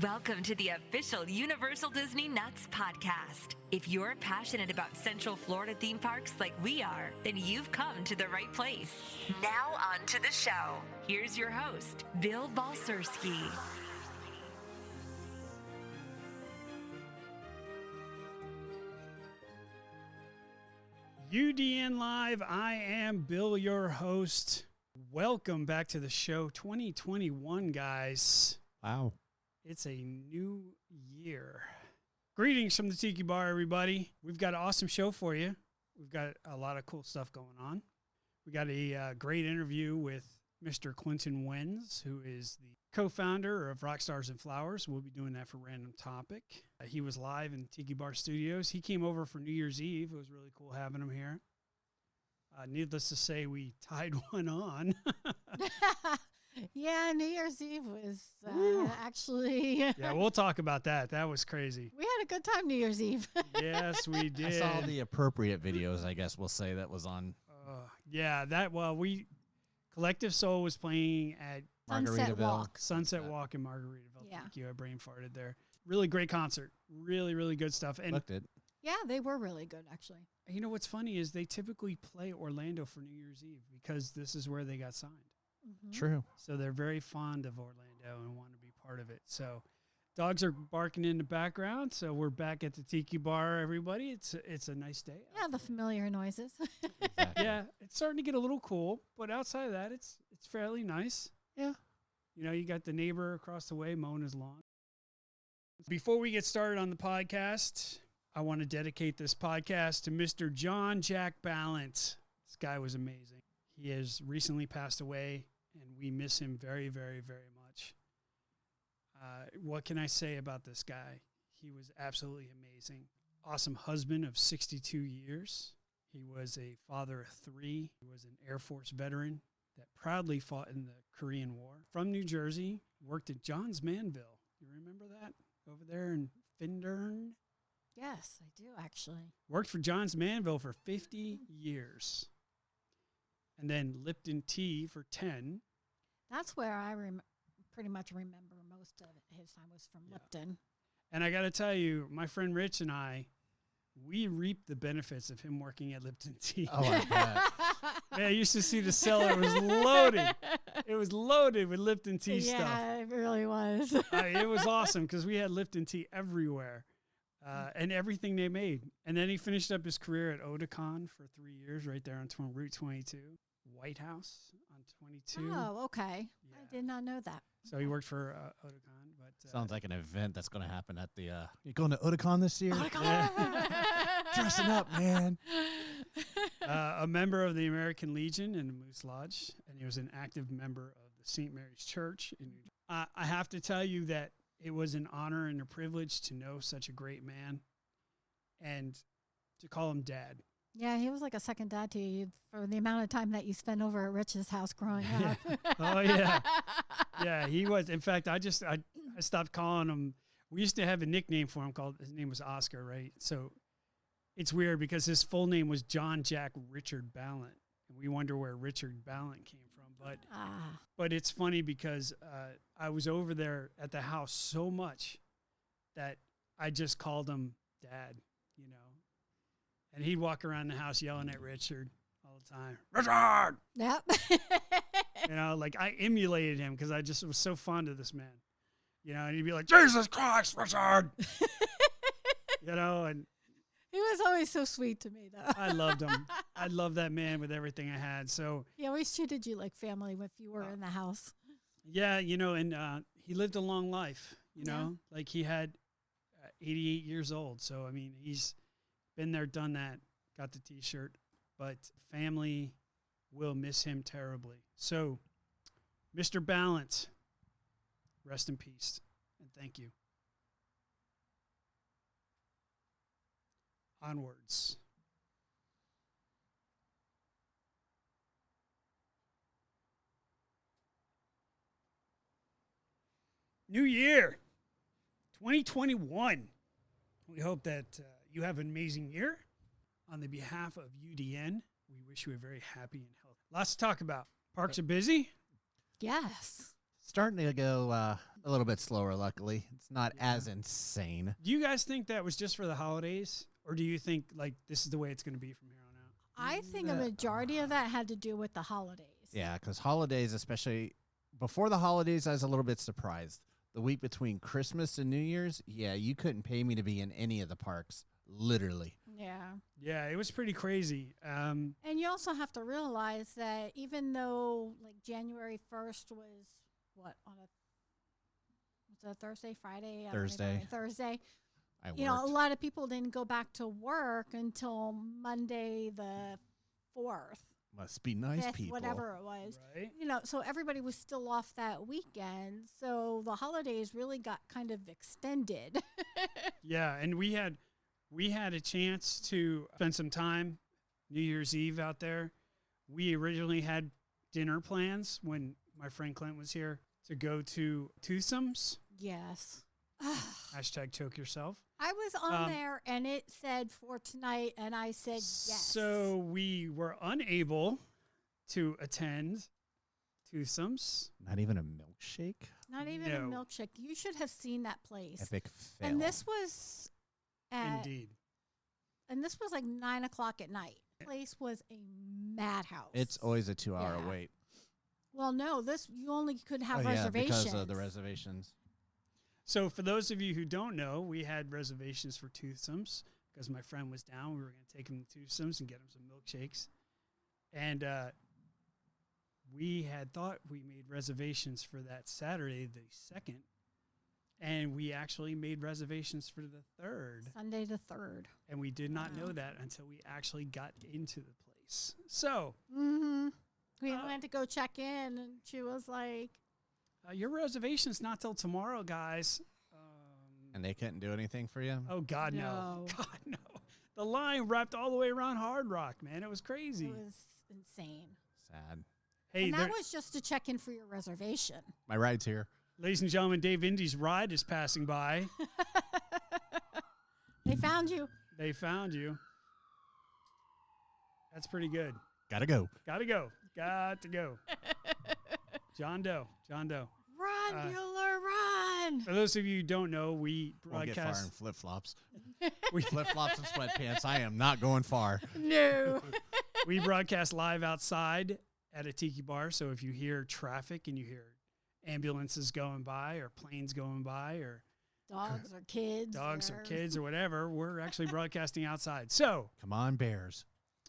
Welcome to the official Universal Disney Nuts podcast. If you're passionate about Central Florida theme parks like we are, then you've come to the right place. Now on to the show. Here's your host, Bill Balcerski. UDN Live, I am Bill, your host. Welcome back to the show 2021, guys. Wow. It's a new year. Greetings from the Tiki Bar, everybody. We've got an awesome show for you. We've got a lot of cool stuff going on. We got a great interview with Mr. Clinton Wenz, who is the co-founder of Rockstars and Flowers. We'll be doing that for Random Topic. He was live in Tiki Bar Studios. He came over for New Year's Eve. It was really cool having him here. Needless to say, we tied one on. Yeah, New Year's Eve was actually... Yeah, we'll talk about that. That was crazy. We had a good time New Year's Eve. Yes, we did. I saw the appropriate videos, I guess we'll say, that was on. Yeah, Collective Soul was playing at Sunset Walk in Margaritaville. Yeah. Thank you. I brain farted there. Really great concert. Really, really good stuff. And Looked it. Yeah, they were really good, actually. you know what's funny is they typically play Orlando for New Year's Eve because this is where they got signed. Mm-hmm. True. So they're very fond of Orlando and want to be part of it. So dogs are barking in the background. So we're back at the Tiki Bar, everybody. It's a nice day. Yeah, the familiar noises. Exactly. Yeah, it's starting to get a little cool, but outside of that, it's fairly nice. Yeah. You know, you got the neighbor across the way mowing his lawn. Before we get started on the podcast, I want to dedicate this podcast to Mr. John Jack Ballant. This guy was amazing. He has recently passed away, and we miss him very, very, very much. What can I say about this guy? He was absolutely amazing. Awesome husband of 62 years. He was a father of 3. He was an Air Force veteran that proudly fought in the Korean War. From New Jersey, worked at Johns Manville. You remember that? Over there in Findern? Yes, I do, actually. Worked for Johns Manville for 50 years. And then Lipton Tea for 10. That's where I pretty much remember most of his time was from Lipton. And I got to tell you, my friend Rich and I, we reaped the benefits of him working at Lipton Tea. Oh, I bet. Man, I used to see the cellar was loaded. It was loaded with Lipton Tea stuff. Yeah, it really was. It was awesome because we had Lipton Tea everywhere and everything they made. And then he finished up his career at Otakon for 3 years right there on Route 22. White House on 22. Oh, okay. Yeah. I did not know that. So he worked for Otakon. But, Sounds like an event that's going to happen at the... you going to Otakon this year? Otakon! Dressing up, man. A member of the American Legion and the Moose Lodge, and he was an active member of the St. Mary's Church in New Jersey. I have to tell you that it was an honor and a privilege to know such a great man and to call him Dad. Yeah, he was like a second dad to you for the amount of time that you spent over at Rich's house growing up. Oh, yeah. Yeah, he was. In fact, I stopped calling him. We used to have a nickname for him his name was Oscar, right? So it's weird because his full name was John Jack Richard Ballant. And we wonder where Richard Ballant came from. But it's funny because I was over there at the house so much that I just called him Dad, you know. And he'd walk around the house yelling at Richard all the time. Richard! Yep. You know, like I emulated him because I just was so fond of this man. You know, and he'd be like, Jesus Christ, Richard! You know, and He was always so sweet to me, though. I loved him. I loved that man with everything I had. So He always treated you like family if you were in the house. yeah, you know, and he lived a long life, you know, like he had 88 years old. So, I mean, he's been there, done that, got the T-shirt, but family will miss him terribly. So, Mr. Ballant, rest in peace, and thank you. Onwards. New year, 2021. We hope that you have an amazing year. On the behalf of UDN, we wish you a very happy and healthy. Lots to talk about. Parks are busy. Yes. Starting to go a A little bit slower, luckily. It's not Yeah. as insane. Do you guys think that was just for the holidays, or do you think like this is the way it's going to be from here on out? I think a majority of that had to do with the holidays. Yeah, because holidays, especially before the holidays, I was a little bit surprised. The week between Christmas and New Year's, yeah, you couldn't pay me to be in any of the parks, literally. Yeah. Yeah, it was pretty crazy. And you also have to realize that even though like January 1st was what on a Thursday, Friday, I don't Thursday. remember, Thursday. I You know, a worked. lot of people didn't go back to work until Monday the 4th, Must be nice 5th, people. whatever it was. Right? You know, so everybody was still off that weekend. So the holidays really got kind of extended. Yeah, and we had a chance to spend some time New Year's Eve out there. We originally had dinner plans when my friend Clint was here to go to Twosomes. Yes. Hashtag choke yourself. I was on there and it said for tonight, and I said yes. So we were unable to attend Twosomes. Not even a milkshake? Not even a No. milkshake. You should have seen that place. Epic fail. And this was Indeed. and this was like 9 o'clock at night. The place was a madhouse. It's always a 2-hour Yeah. wait. Well, no, this you only could have Yeah, reservations because of the reservations. So for those of you who don't know, we had reservations for Toothsomes because my friend was down. We were going to take him to Toothsomes and get him some milkshakes. And we had thought we made reservations for that Saturday, the 2nd. And we actually made reservations for the 3rd. Sunday the 3rd. And we did not know that until we actually got into the place. So Mm-hmm. We went to go check in, and she was like, your reservation's not till tomorrow, guys. And they couldn't do anything for you? Oh, God, no. No. God, no. The line wrapped all the way around Hard Rock, man. It was crazy. it was insane. Sad. Hey, And there, that was just to check in for your reservation. My ride's here. ladies and gentlemen, Dave Indy's ride is passing by. They found you. They found you. That's pretty good. Gotta go. Got to go. Got to go. John Doe. John Doe. Run, Bueller, run. For those of you who don't know, we Won't get far in broadcast. flip-flops. Flip-flops and sweatpants. I am not going far. No. We broadcast live outside at a tiki bar. So if you hear traffic and you hear ambulances going by or planes going by or Dogs or kids. dogs or kids or whatever, we're actually broadcasting outside. So Come on, Bears.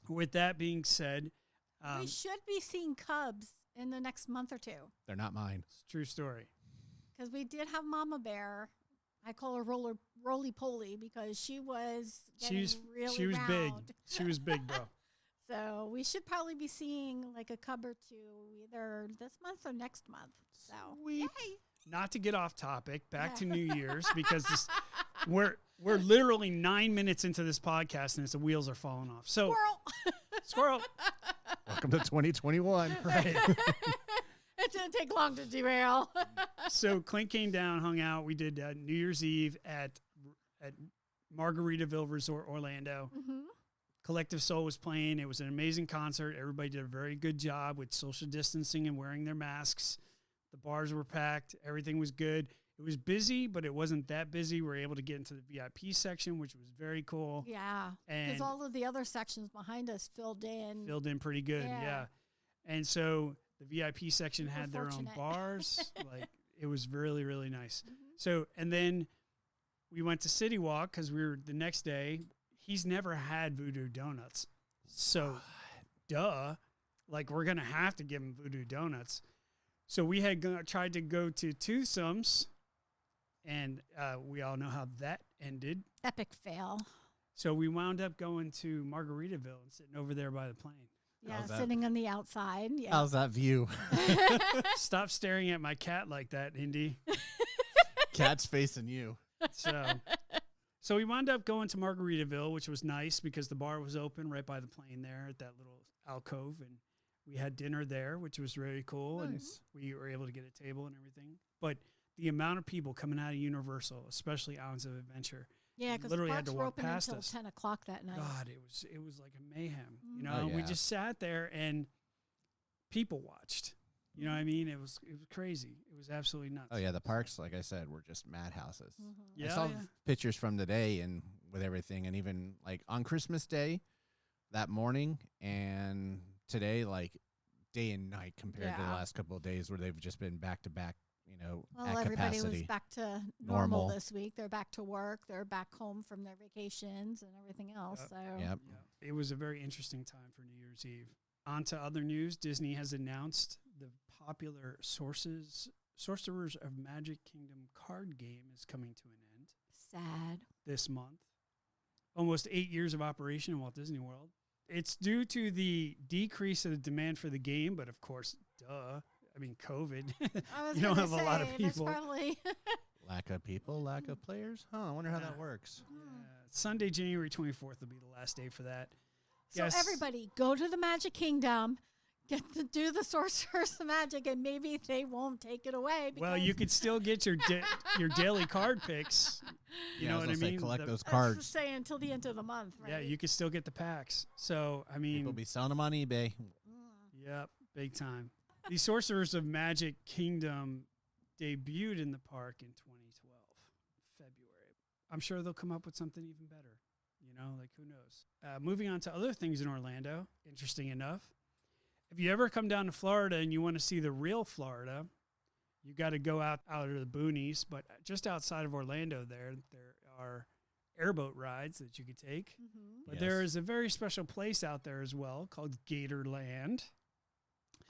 with that being said, We should be seeing cubs in the next month or two, They're not mine. it's a true story. because we did have Mama Bear. I call her Roly Poly because she was getting really she was big. round. She was big, bro. So we should probably be seeing like a cub or two either this month or next month. So Sweet. yay. Not to get off topic, back to New Year's because we're literally 9 minutes into this podcast and the wheels are falling off. So Squirrel. squirrel, Welcome to 2021. right? It didn't take long to derail. So Clint came down, hung out. We did New Year's Eve at Margaritaville Resort, Orlando. Mhm. Collective Soul was playing. It was an amazing concert. Everybody did a very good job with social distancing and wearing their masks. The bars were packed. Everything was good. It was busy, but it wasn't that busy. We were able to get into the VIP section, which was very cool. Yeah, because And all of the other sections behind us filled in. filled in pretty good. Yeah. Yeah. And so the VIP section We were had their own fortunate. bars. Like it was really, really nice. Mhm. So, and then we went to City Walk because we were the next day. He's never had Voodoo Donuts. So, duh. Like we're going to have to give him Voodoo Donuts. So we had tried to go to Twosomes, and we all know how that ended. Epic fail. So we wound up going to Margaritaville and sitting over there by the plane. Yeah, How's that? sitting on the outside. Yeah. How's that view? Stop staring at my cat like that, Indy. Cat's facing you. So we wound up going to Margaritaville, which was nice because the bar was open right by the plane there at that little alcove, and we had dinner there, which was really cool. Nice. And we were able to get a table and everything. But the amount of people coming out of Universal, especially Islands of Adventure, Yeah, because literally parks had to were walk open past until us. 10 o'clock that night. God, it was like a mayhem. You Mhm. know, Oh, and we yeah. just sat there and people watched. You know what I mean? It was crazy. It was absolutely nuts. Oh yeah, the parks, like I said, were just madhouses. Mm-hmm. I Yeah, saw yeah. pictures from today and with everything, and even like on Christmas Day, that morning, and today, like day and night compared to the Yeah. last couple of days where they've just been back to back. Well, at everybody capacity. was back to normal Normal. this week. They're back to work. They're back home from their vacations and everything else. So Yep. Yeah. It was a very interesting time for New Year's Eve. On to other news. Disney has announced the popular Sorcerers of Magic Kingdom card game is coming to an end sad. this month. Almost 8 years of operation in Walt Disney World. It's due to the decrease of the demand for the game, but of course, duh. I mean, COVID. I was You don't gonna have a lot of say, that's people. probably Lack of people, lack of players. Huh? I wonder how that works. Sunday, January 24th will be the last day for that. So Yes. everybody go to the Magic Kingdom, get to do the Sorcerer's Magic, and maybe they won't take it away. Well, you because could still get your your daily card picks. You Yeah, know I was what I gonna say, mean? collect The- those that's cards. say until the end of the month, right? Yeah, you could still get the packs. So, I mean, People be selling them on eBay. yep, big time. The Sorcerers of Magic Kingdom debuted in the park in 2012, February. I'm sure they'll come up with something even better. You know, like who knows? Moving on to other things in Orlando, interesting enough. If you ever come down to Florida and you want to see the real Florida, you got to go out of the boonies. But just outside of Orlando, there are airboat rides that you could take. Mhm. But Yes. there is a very special place out there as well called Gatorland.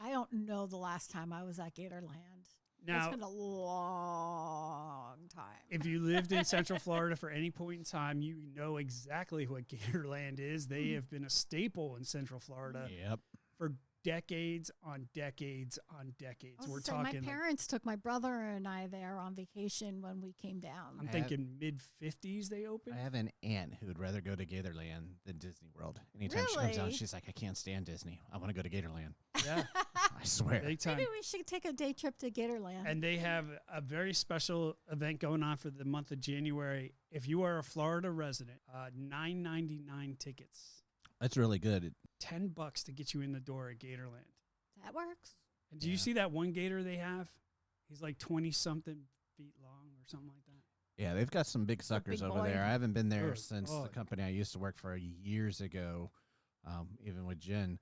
I don't know the last time I was at Gatorland. Now, It's been a long time. if you lived in Central Florida for any point in time, you know exactly what Gatorland is. They have been a staple in Central Florida Yep. for decades on decades on decades. I was We're gonna say, talking, my parents took my brother and I there on vacation when we came down. I'm I thinking mid 50s they opened. I have an aunt who would rather go to Gatorland than Disney World. Anytime she comes down, Really? she's like, I can't stand Disney. I want to go to Gatorland. Yeah, I swear. big time. Maybe we should take a day trip to Gatorland. And they have a very special event going on for the month of January. If you are a Florida resident, $9.99 tickets, That's really good. $10 to get you in the door at Gatorland. That works. And do you Yeah. see that one gator they have? He's like 20 something feet long or something like that. Yeah, they've got some big suckers big over boy. there. I haven't been there Oh, since oh. the company I used to work for years ago. Even with Jen,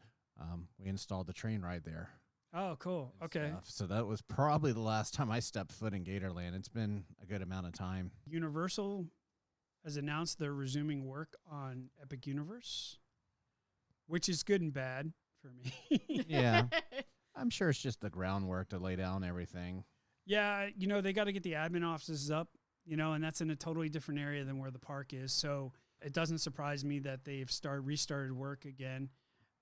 we installed the train ride there. Oh, cool. and Okay. stuff. So that was probably the last time I stepped foot in Gatorland. It's been a good amount of time. Universal has announced they're resuming work on Epic Universe, which is good and bad for me. Yeah. I'm sure it's just the groundwork to lay down everything. Yeah, they got to get the admin offices up, and that's in a totally different area than where the park is. So it doesn't surprise me that they've restarted work again.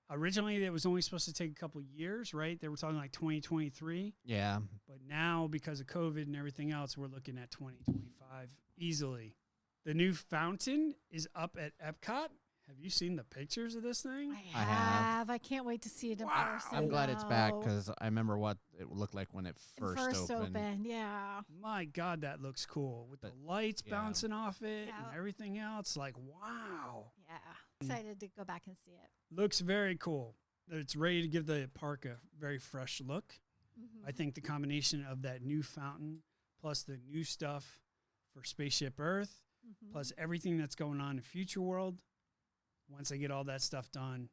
Originally, it was only supposed to take a couple years, right? They were talking like 2023. Yeah. But now, because of COVID and everything else, we're looking at 2025 easily. The new fountain is up at Epcot. Have you seen the pictures of this thing? I I have. have. I can't wait to see it in Wow. person. I'm glad it's back though. because I remember what it looked like when it first, opened. Yeah. My God, that looks cool with the But- lights yeah. bouncing off it Yeah. and everything else. Like, wow. Yeah. Excited to go back and see it. Looks very cool. It's ready to give the park a very fresh look. Mhm. I think the combination of that new fountain plus the new stuff for Spaceship Earth Mhm. plus everything that's going on in Future World, once they get all that stuff done,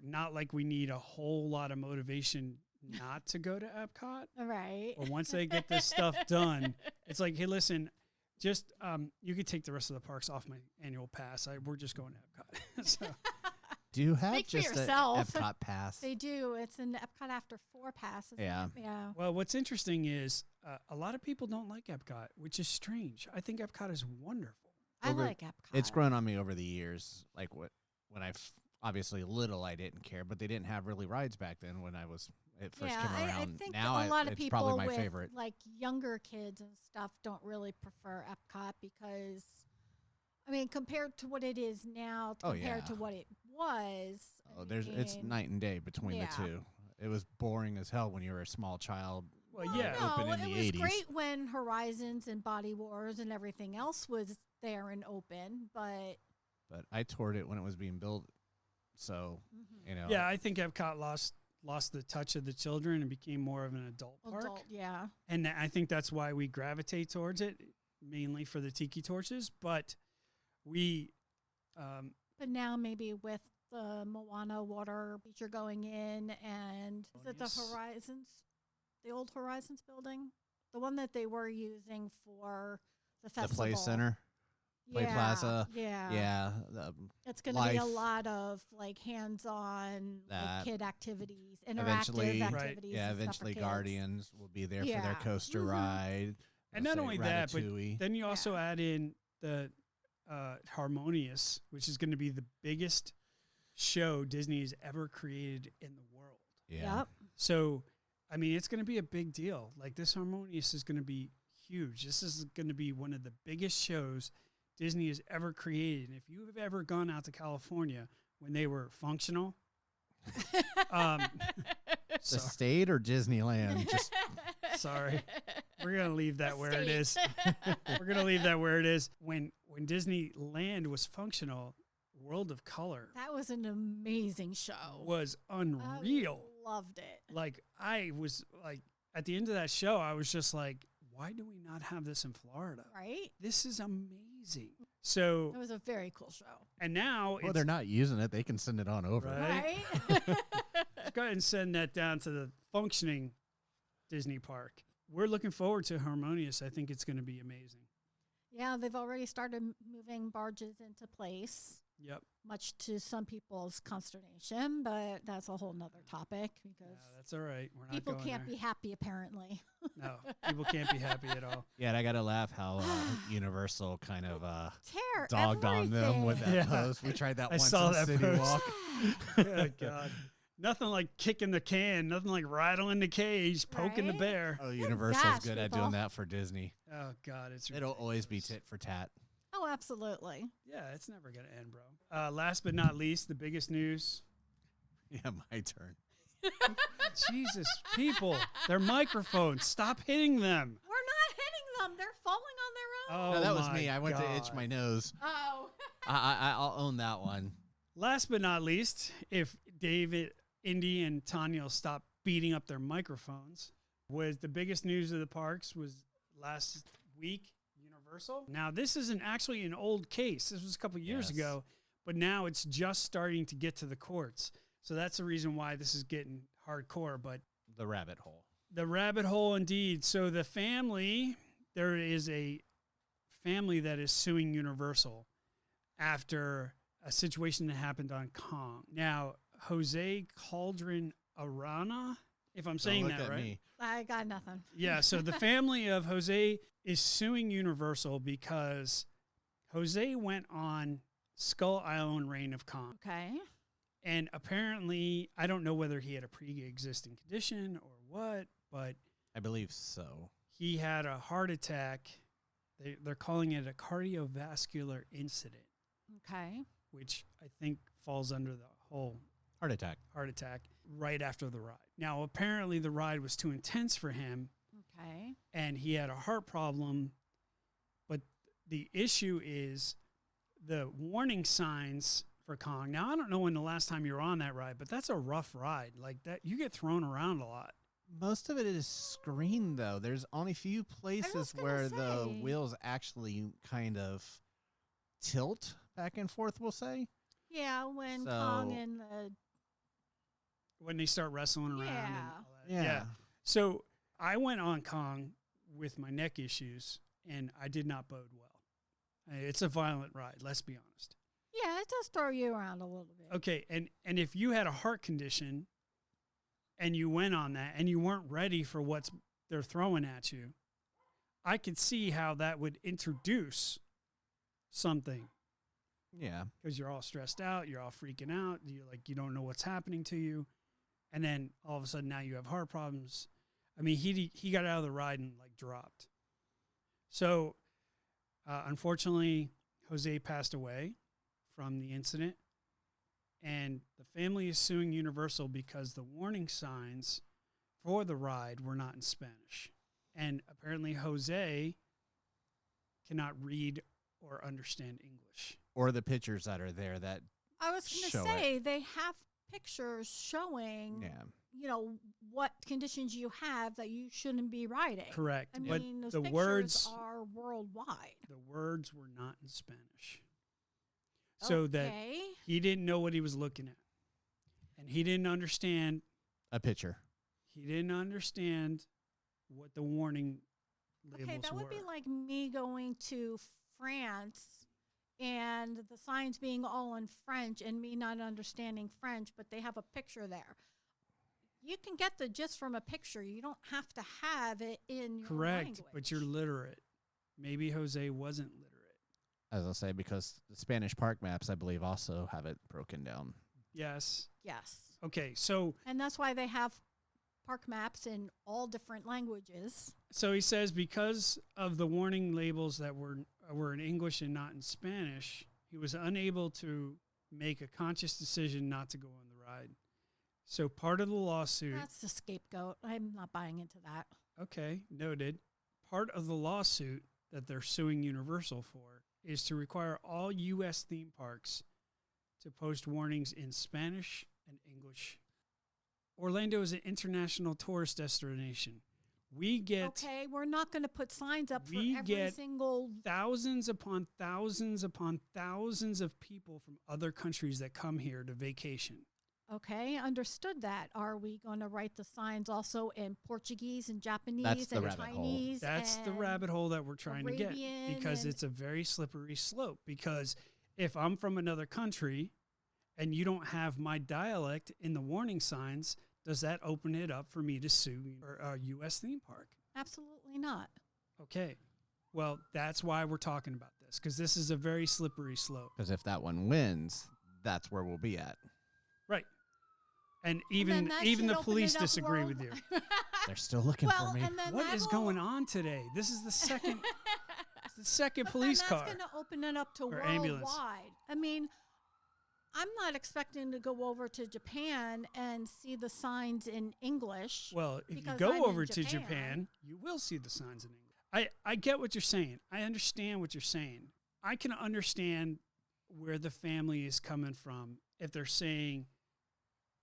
not like we need a whole lot of motivation not to go to Epcot. All right. But once they get this stuff done, it's like, hey, listen, just you could take the rest of the parks off my annual pass. We're just going to Epcot. So, Do you have Speak for just an yourself. Epcot pass? They do. It's an Epcot after 4 pass. Isn't Yeah. It? Yeah. well, what's interesting is a lot of people don't like Epcot, which is strange. I think Epcot is wonderful. I Over- like Epcot. It's grown on me over the years. Like when I obviously little, I didn't care, but they didn't have really rides back then when it first Yeah, came around. I think now a lot of it's people probably my with favorite. like younger kids and stuff don't really prefer Epcot because, I mean, compared to what it is now, Oh, compared to yeah. what it was. Oh, it's mean, night and day between yeah. the two. It was boring as hell when you were a small child. Well, Well, yeah. open no, in it the was 80s. great when Horizons and Body Wars and everything else was there and open, but But I toured it when it was being built, so mhm. you know. Yeah, I think Epcot lost lost the touch of the children and became more of an adult park. Adult, yeah. And I think that's why we gravitate towards it, mainly for the tiki torches. But we, But now maybe with the Moana water feature going in, and is it the Yes. Horizons, the old Horizons building? The one that they were using for the The festival. Play Center. Play Yeah, Plaza. Yeah. Yeah. It's going to be a Life. lot of like hands-on like, That. kid activities, interactive Eventually- Right. activities. Yeah, and stuff for eventually kids. Guardians will be there for their Yeah. coaster Mhm. ride. and They'll not say only that, but Ratatouille. then you also Yeah. add in the Harmonious, which is going to be the biggest show Disney has ever created in the world. Yeah. Yep. So, I mean, it's going to be a big deal. Like, this Harmonious is going to be huge. This is going to be one of the biggest shows Disney has ever created. And if you have ever gone out to California when they were functional, The state or Disneyland? Just sorry, we're going to leave that The where it is. We're going to leave that where it is. When Disneyland was functional, World of Color That was an amazing show. was unreal. I loved it. Like, I was like, at the end of that show, I was just like, why do we not have this in Florida? Right? This is amazing. So, It was a very cool show. and now well, they're not using it. They can send it on over. Right. Right? let's go ahead and send that down to the functioning Disney park. We're looking forward to Harmonious. I think it's going to be amazing. Yeah, they've already started moving barges into place, Yep. much to some people's consternation, but that's a whole nother topic Yeah, because that's all right. We're not people going can't there. be happy apparently. No, people can't be happy at all. Yeah, and I got to laugh how Universal kind of Tear dogged on them with that Yeah. post. We tried that I once saw on that City post. Walk. Oh, God. Nothing like kicking the can. Nothing like rattling the cage, poking the Right? bear. Oh, Universal's gosh, good at people. doing that for Disney. Oh, God. It's It'll always be ridiculous. tit for tat. Oh, absolutely. Yeah, it's never going to end, bro. Last but not least, the biggest news. Yeah, my turn. Jesus, people, their microphones. Stop hitting them. We're not hitting them. They're falling on their own. Oh, No, that was my me. I went to itch God. my nose. Oh. I'll own that one. Last but not least, if David, Indy, and Tanya will stop beating up their microphones, was the biggest news of the parks was last week, Universal. Now, this isn't actually an old case. This was a couple years Yes. ago, but now it's just starting to get to the courts. So that's the reason why this is getting hardcore. But The rabbit hole. the rabbit hole, indeed. So the family, there is a family that is suing Universal after a situation that happened on Kong. Now, Jose Caldron Arana, if I'm saying Don't look that at right. me. I got nothing. Yeah, so the family of Jose is suing Universal because Jose went on Skull Island Reign of Kong. Okay. And apparently, I don't know whether he had a pre-existing condition or what, but I believe so. he had a heart attack. They're calling it a cardiovascular incident, Okay. which I think falls under the whole Heart attack. heart attack right after the ride. Now, apparently the ride was too intense for him Okay. and he had a heart problem. But the issue is the warning signs for Kong. Now, I don't know when the last time you were on that ride, but that's a rough ride. Like that, you get thrown around a lot. Most of it is screened, though. There's only a few places gonna where the say. wheels actually kind of tilt back and forth, we'll say. Yeah, when Kong So- and the When they start wrestling around. And Yeah. all that. Yeah. So I went on Kong with my neck issues, and I did not bode well. It's a violent ride, let's be honest. yeah, it does throw you around a little bit. Okay, and if you had a heart condition and you went on that and you weren't ready for what they're throwing at you, I could see how that would introduce something Yeah. because you're all stressed out, you're all freaking out, you don't know what's happening to you, and then all of a sudden now you have heart problems. I mean, he got out of the ride and like dropped. So, unfortunately, Jose passed away from the incident, and the family is suing Universal because the warning signs for the ride were not in Spanish, and apparently Jose cannot read or understand English. Or the pictures that are there that, I was going to Show it. say they have pictures showing yeah. what conditions you have that you shouldn't be riding. Correct. I But mean, those the pictures words are worldwide. the words were not in Spanish. So that Okay. he didn't know what he was looking at. And he didn't understand A picture. he didn't understand what the warning labels Okay, that would be were. like me going to France and the signs being all in French and me not understanding French, but they have a picture there. You can get the gist from a picture. You don't have to have it in your Correct, language. but you're literate. Maybe Jose wasn't literate. As I'll say, because the Spanish park maps, I believe, also have it broken down. Yes. Yes. Okay, so And that's why they have park maps in all different languages. he says because of the warning labels that were in English and not in Spanish, he was unable to make a conscious decision not to go on the ride. So part of the lawsuit, That's the scapegoat. I'm not buying into that. okay, noted. Part of the lawsuit that they're suing Universal for is to require all U.S. theme parks to post warnings in Spanish and English. Orlando is an international tourist destination. We get Okay, we're not going to put signs up for we every get single. thousands upon thousands upon thousands of people from other countries that come here to vacation. Okay, understood that. Are we going to write the signs also in Portuguese and Japanese That's the and rabbit hole. Chinese? That's the and rabbit hole that we're trying to get Arabian because and- it's a very slippery slope. Because if I'm from another country and you don't have my dialect in the warning signs, does that open it up for me to sue a U.S. theme park? Absolutely not. Okay. Well, that's why we're talking about this, because this is a very slippery slope. Because if that one wins, that's where we'll be at. Right. And And even then that even should the open police it up disagree with you. They're still looking well, for me. and then What is going on today? This is the second police car. That's going to open it up to Or worldwide. ambulance. I mean, I'm not expecting to go over to Japan and see the signs in English. Well, if you because go I'm in over to Japan. Japan, you will see the signs in English. I get what you're saying. I understand what you're saying. I can understand where the family is coming from if they're saying,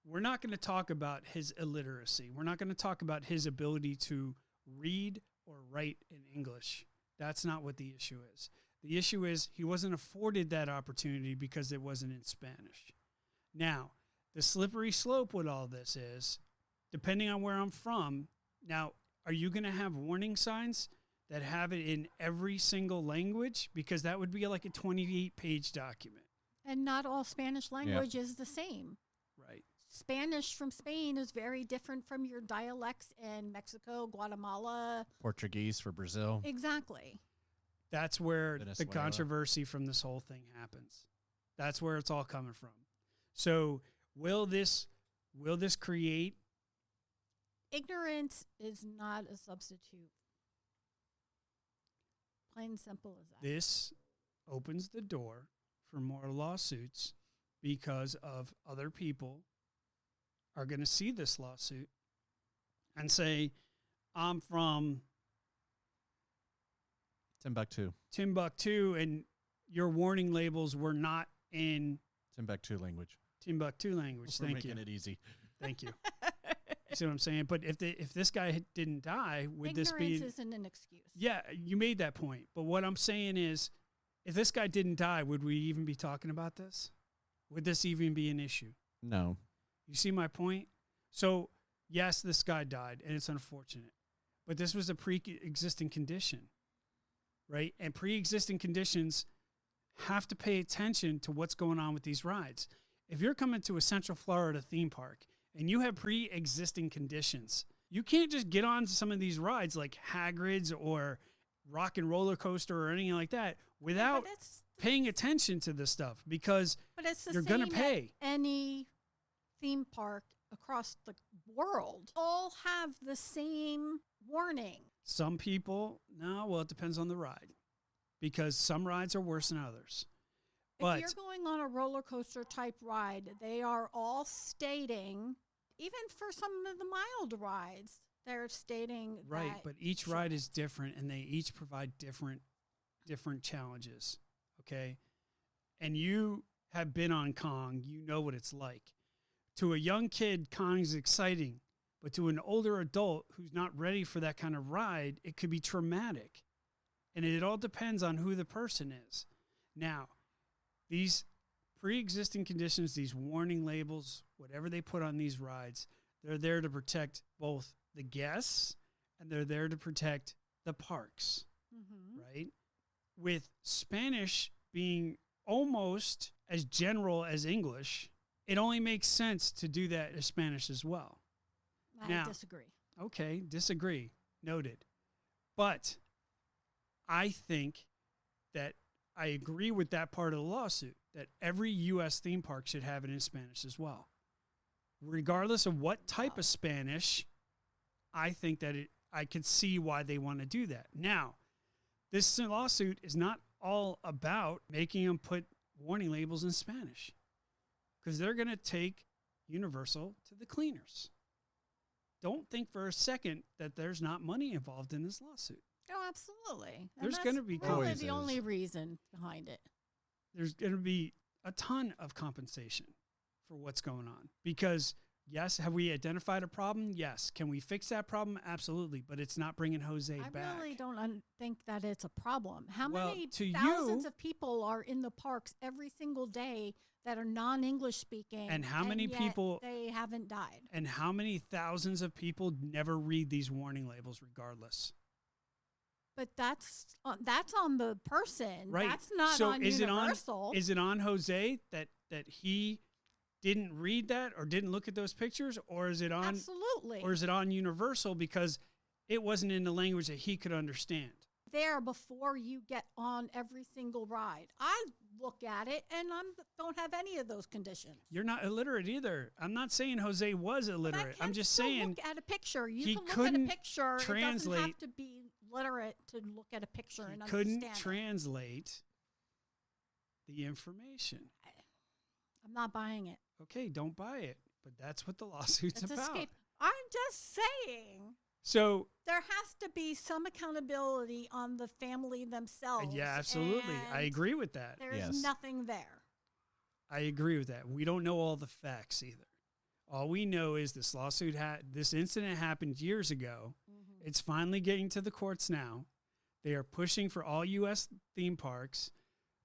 we're not going to talk about his illiteracy. We're not going to talk about his ability to read or write in English. That's not what the issue is. The issue is he wasn't afforded that opportunity because it wasn't in Spanish. Now, the slippery slope with all this is, depending on where I'm from, now, are you going to have warning signs that have it in every single language? Because that would be like a 28-page document. And not all Spanish language is the same. Right. Spanish from Spain is very different from your dialects in Mexico, Guatemala. Portuguese for Brazil. Exactly. That's where the Venezuela. controversy from this whole thing happens. That's where it's all coming from. So will this create? Ignorance is not a substitute. Plain and simple as that. This opens the door for more lawsuits because of other people are going to see this lawsuit and say, I'm from Timbuktu and your warning labels were not in Timbuktu language. Timbuktu language. We're Thank you. making it easy. Thank you. You see what I'm saying? But if this guy didn't die, would this be? Ignorance isn't an excuse. Yeah, you made that point. But what I'm saying is, if this guy didn't die, would we even be talking about this? Would this even be an issue? No. You see my point? So, yes, this guy died, and it's unfortunate. But this was a pre-existing condition, right? And pre-existing conditions have to pay attention to what's going on with these rides. If you're coming to a Central Florida theme park and you have pre-existing conditions, you can't just get on some of these rides like Hagrid's or Rock and Roller Coaster or anything like that without But it's paying attention to this stuff because But it's the you're same going to pay. at any theme park across the world. All have the same warning. Some people, no, well, it depends on the ride because some rides are worse than others. But If you're going on a roller coaster type ride, they are all stating, even for some of the mild rides, they're stating right, that but each ride is different and they each provide different challenges, okay? And you have been on Kong, you know what it's like. To a young kid, Kong is exciting, but to an older adult who's not ready for that kind of ride, it could be traumatic. And it all depends on who the person is. Now, these pre-existing conditions, these warning labels, whatever they put on these rides, they're there to protect both the guests and they're there to protect the parks, right? With Spanish being almost as general as English, it only makes sense to do that in Spanish as well. I disagree. Okay, disagree. Noted. But I think that I agree with that part of the lawsuit, that every U.S. theme park should have it in Spanish as well. Regardless of what type of Spanish, I think that I could see why they want to do that. Now, this lawsuit is not all about making them put warning labels in Spanish, because they're going to take Universal to the cleaners. Don't think for a second that there's not money involved in this lawsuit. Oh, absolutely. There's going to be really Always the is. only reason behind it. there's going to be a ton of compensation for what's going on, because yes, have we identified a problem? Yes. Can we fix that problem? Absolutely. But it's not bringing Jose I back. really don't think that it's a problem. How Well, many to thousands you- of people are in the parks every single day that are non-English speaking? And how many yet people- they haven't died? And how many thousands of people never read these warning labels regardless? But that's on the person. Right. That's not so on is Universal. Is it on Jose that he didn't read that or didn't look at those pictures, or is it on Absolutely. or is it on Universal because it wasn't in the language that he could understand? There before you get on every single ride. I look at it and I don't have any of those conditions. You're not illiterate either. I'm not saying Jose was But I illiterate. I'm can just still saying look at a picture. You he can look at a couldn't picture. It doesn't translate- have to be literate to look at a picture he and couldn't understand it. translate the information. I'm not buying it. Okay, don't buy it. But that's what the lawsuit's It's about. escape. I'm just saying So there has to be some accountability on the family themselves. yeah, absolutely. I and agree with that. There's Yes. nothing there. I agree with that. We don't know all the facts either. All we know is this lawsuit this incident happened years ago. It's finally getting to the courts now. They are pushing for all U.S. theme parks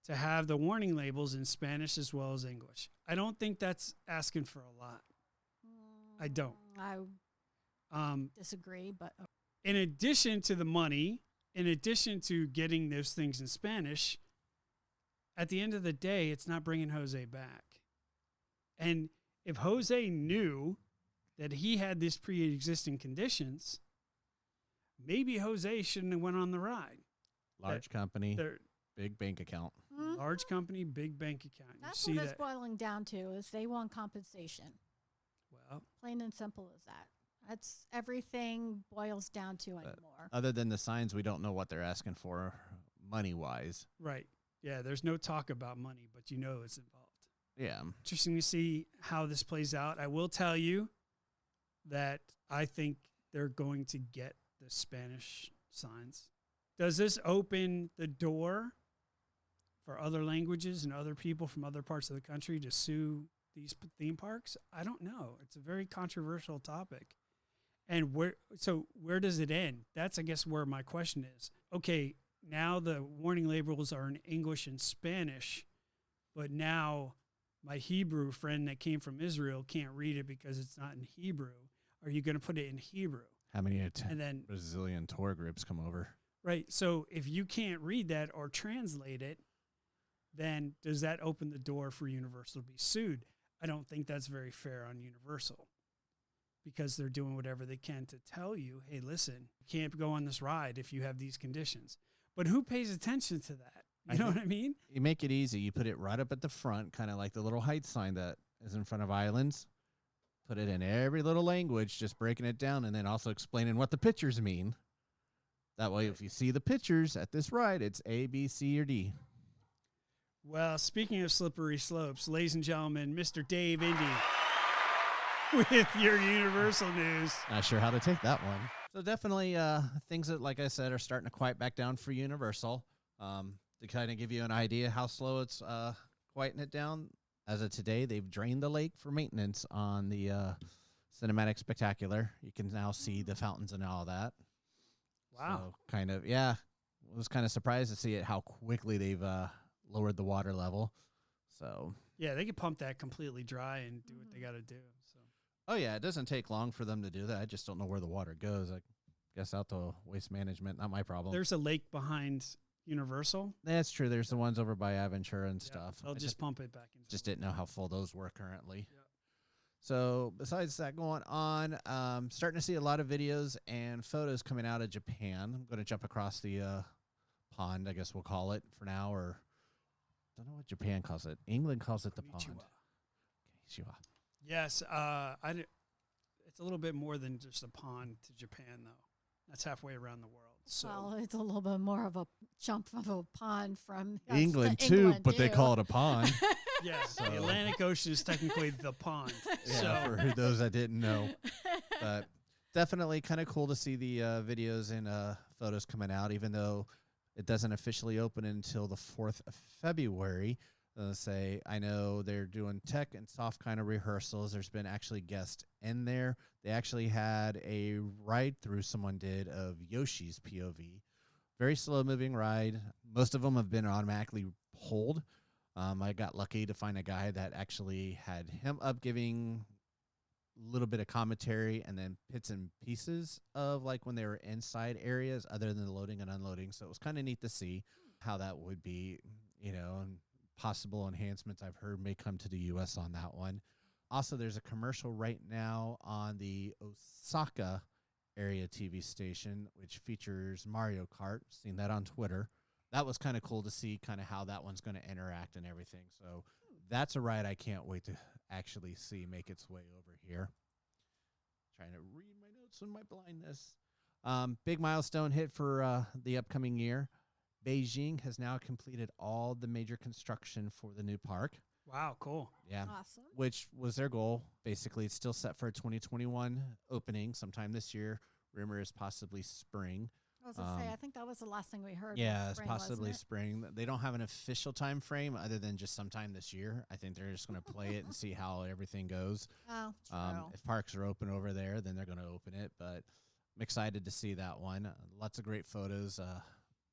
to have the warning labels in Spanish as well as English. I don't think that's asking for a lot. I don't. I disagree, but In addition to the money, in addition to getting those things in Spanish, at the end of the day, it's not bringing Jose back. And if Jose knew that he had these pre-existing conditions, maybe Jose shouldn't have went on the ride. Large company, They're big bank account. large company, big bank account. that's You what see it's that? boiling down to is they want compensation. Well, Plain and simple as that. That's everything boils down to anymore. Other than the signs, we don't know what they're asking for money wise. right. Yeah, there's no talk about money, but you know it's involved. Yeah. Interesting to see how this plays out. I will tell you that I think they're going to get the Spanish signs. Does this open the door for other languages and other people from other parts of the country to sue these theme parks? I don't know. It's a very controversial topic. And where does it end? That's, I guess, where my question is. Okay, now the warning labels are in English and Spanish, but now my Hebrew friend that came from Israel can't read it because it's not in Hebrew. Are you going to put it in Hebrew? How many And then, Brazilian tour groups come over? right, so if you can't read that or translate it, then does that open the door for Universal to be sued? I don't think that's very fair on Universal, because they're doing whatever they can to tell you, hey, listen, you can't go on this ride if you have these conditions. But who pays attention to that? You know what I mean? You make it easy. You put it right up at the front, kind of like the little height sign that is in front of islands. Put it in every little language, just breaking it down, and then also explaining what the pictures mean. That way, if you see the pictures at this ride, it's A, B, C, or D. Well, speaking of slippery slopes, ladies and gentlemen, Mr. Dave Indy with your Universal news. Not sure how to take that one. So definitely things that, like I said, are starting to quiet back down for Universal. To kind of give you an idea how slow it's quieting it down, as of today, they've drained the lake for maintenance on the Cinematic Spectacular. You can now see the fountains and all that. Wow. So kind of, yeah. Was kind of surprised to see it how quickly they've lowered the water level. So Yeah, they could pump that completely dry and do what they got to do. So. oh yeah, it doesn't take long for them to do that. I just don't know where the water goes. I guess out to waste management, not my problem. There's a lake behind Universal. That's true. There's the ones over by Aventura and Yeah, stuff. they'll just pump it back in. Just didn't know how full those were currently. Yep. So besides that going on, starting to see a lot of videos and photos coming out of Japan. I'm going to jump across the pond, I guess we'll call it for now, or don't know what Japan calls it. England calls it the pond. Konnichiwa. Yes, it's a little bit more than just a pond to Japan, though. That's halfway around the world. So Well, it's a little bit more of a jump of a pond from us to England too, England, but they too. call it a pond. yeah, So- the Atlantic Ocean is technically the pond. Yeah, So for those that didn't know. But definitely kind of cool to see the videos and photos coming out, even though it doesn't officially open until the 4th of February. Say, I know they're doing tech and soft kind of rehearsals. There's been actually guests in there. They actually had a ride through someone did of Yoshi's POV. Very slow moving ride. Most of them have been automatically pulled. I got lucky to find a guy that actually had him up giving a little bit of commentary and then bits and pieces of like when they were inside areas other than the loading and unloading. So it was kind of neat to see how that would be, and possible enhancements I've heard may come to the U.S. on that one. Also, there's a commercial right now on the Osaka area TV station, which features Mario Kart. Seen that on Twitter. That was kind of cool to see kind of how that one's going to interact and everything. So that's a ride I can't wait to actually see make its way over here. Trying to read my notes in my blindness. Big milestone hit for the upcoming year. Beijing has now completed all the major construction for the new park. wow, cool. Yeah. Awesome. Which was their goal. Basically, it's still set for a 2021 opening sometime this year. Rumor is possibly spring. I was gonna say, I think that was the last thing we heard. Yeah, was it's spring, possibly wasn't it? spring. They don't have an official time frame other than just sometime this year. I think they're just going to play it and see how everything goes. Oh, true. If parks are open over there, then they're going to open it. But I'm excited to see that one. Lots of great photos.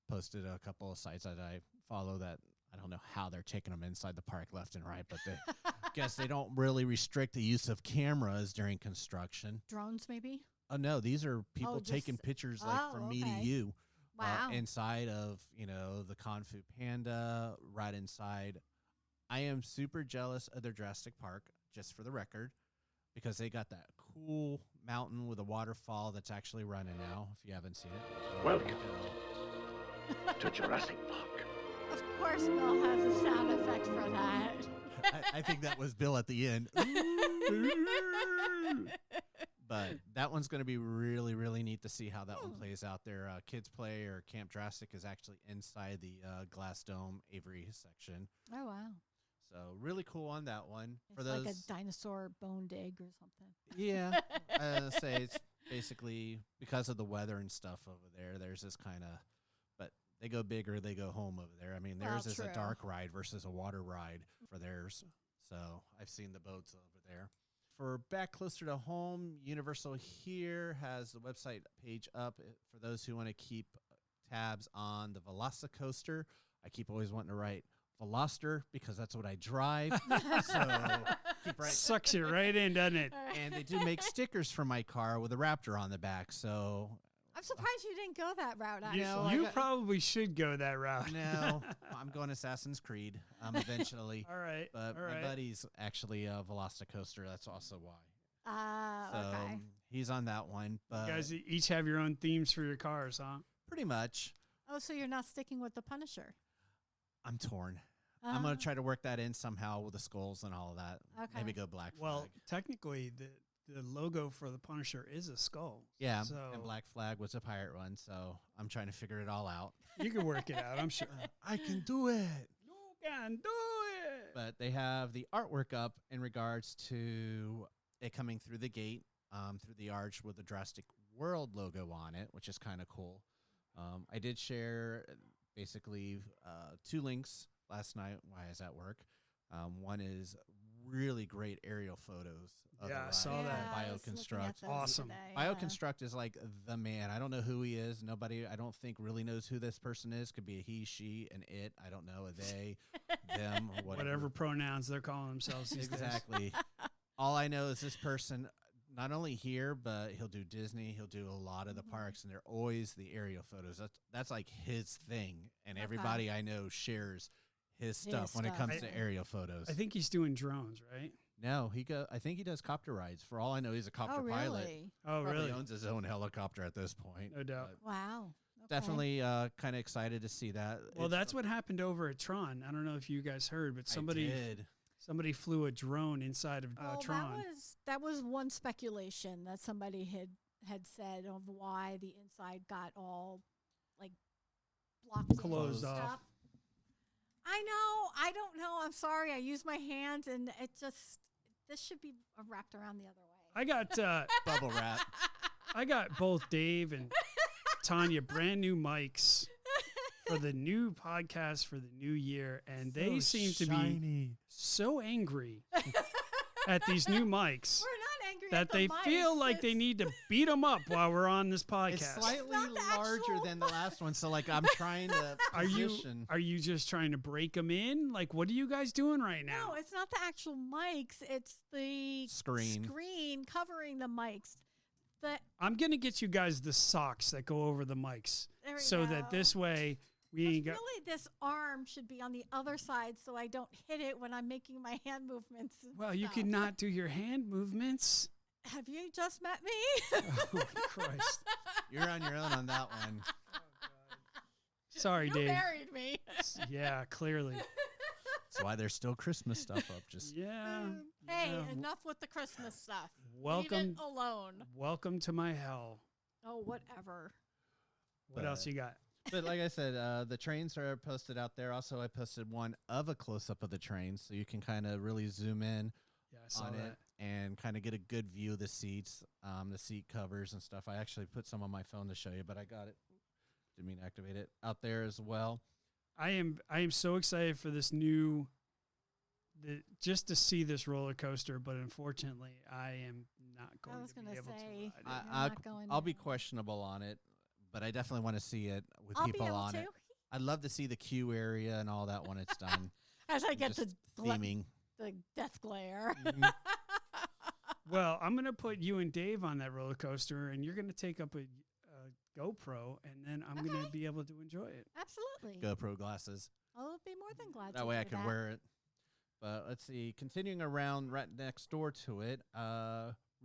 Posted a couple of sites that I follow that I don't know how they're taking them inside the park left and right, but they guess they don't really restrict the use of cameras during construction. Drones, maybe. Oh no, these are people just- taking pictures like from me to okay. you. Wow. Inside of, the Kung Fu Panda, right inside. I am super jealous of their Jurassic Park, just for the record, because they got that cool mountain with a waterfall that's actually running now, if you haven't seen it. Welcome to Jurassic Park. Of course, Bill has a sound effect for that. I think that was Bill at the end. But that one's going to be really, really neat to see how that one plays out there. Kids Play or Camp Jurassic is actually inside the Glass Dome Avery section. Oh, wow. So really cool on that one. It's like a dinosaur bone dig or something. Yeah, say it's basically because of the weather and stuff over there. There's this kind of, but they go big or they go home over there. I mean, theirs is true. a dark ride versus a water ride for theirs. So I've seen the boats over there. For back closer to home, Universal here has the website page up for those who want to keep tabs on the Velocicoaster. I keep always wanting to write Veloster because that's what I drive. So keep right. Sucks you right in, doesn't it? And they do make stickers for my car with a raptor on the back. So I'm surprised you didn't go that route, actually. You, know, I you got- probably should go that route. no, I'm going Assassin's Creed eventually. All right. But all my right. buddy's actually a Velocicoaster. That's also why. So Okay. he's on that one. But You guys each have your own themes for your cars, huh? pretty much, Oh, so you're not sticking with the Punisher? I'm torn. I'm going to try to work that in somehow with the skulls and all of that. Okay. Maybe go Black Flag. Well, technically, the logo for the Punisher is a skull. yeah, So and Black Flag was a pirate one, so I'm trying to figure it all out. you can work it out, I'm sure. I can do it. You can do it. But they have the artwork up in regards to it coming through the gate, through the arch with the Jurassic World logo on it, which is kind of cool. I did share basically 2 links last night while I was at work. One is really great aerial photos. Of the Yeah, I ride saw from that. I was looking at BioConstruct. those Awesome. today, yeah. BioConstruct is like the man. I don't know who he is. Nobody, I don't think, really knows who this person is. Could be a he, she, an it. I don't know, a they, them, or Whatever pronouns they're calling themselves these days. Exactly. All I know is this person, not only here, but he'll do Disney. He'll do a lot of the parks, and they're always the aerial photos. That's like his thing, and everybody I know shares his stuff when it stuff. comes to aerial photos. I think he's doing drones, right? No, I think he does copter rides. For all I know, he's a copter Oh, pilot. really? Oh, Probably really? owns his own helicopter at this point. No doubt. but Wow. Okay. Definitely kind of excited to see that. Well, It's- that's what happened over at Tron. I don't know if you guys heard, but I somebody did. flew a drone inside of Well, Tron. that was one speculation that somebody had said of why the inside got all like blocked in Closed and off. stuff. I know. I don't know. I'm sorry. I use my hands, and this should be wrapped around the other way. I got Bubble wrap. I got both Dave and Tanya brand new mics for the new podcast for the new year, and they seem to be so angry at these new mics We're not angry that at the they feel mics. like they It's- need to beat them up while we're on this podcast. It's slightly not the larger actual- than the last one, so like I'm trying to position. Are you just trying to break them in? Like, what are you guys doing right now? No, it's not the actual mics. It's the Screen. covering the mics. I'm gonna get you guys the socks that go over the mics, There we so go. that this way we ain't got. Really, this arm should be on the other side so I don't hit it when I'm making my hand movements. and Well, you stuff. cannot do your hand movements. Have you just met me? Oh Christ! You're on your own on that one. Sorry, You Dave. married me. Yeah, clearly. That's why there's still Christmas stuff up. Just Yeah. Hey, yeah. enough with the Christmas stuff. Leave Welcome, it alone. welcome to my hell. Oh, whatever. What else you got? But like I said, the trains are posted out there. Also, I posted one of a close-up of the train, so you can kind of really zoom in Yeah, I saw on that. it and kind of get a good view of the seats, the seat covers and stuff. I actually put some on my phone to show you, but I got it. Didn't mean to activate it out there as well. I am so excited for this new, just to see this roller coaster. But unfortunately, I am not going was to be gonna able say, to ride it. You're not going I'll be to. questionable on it, but I definitely want to see it with I'll be people able on to. it. I'd love to see the queue area and all that when it's done. As I get Just the theming. the death glare. Mhm. Well, I'm going to put you and Dave on that roller coaster, and you're going to take up a GoPro, and then I'm going to Okay. be able to enjoy it. Absolutely. GoPro glasses. I'll be more than glad to That way I do can that. wear it. But let's see. Continuing around right next door to it,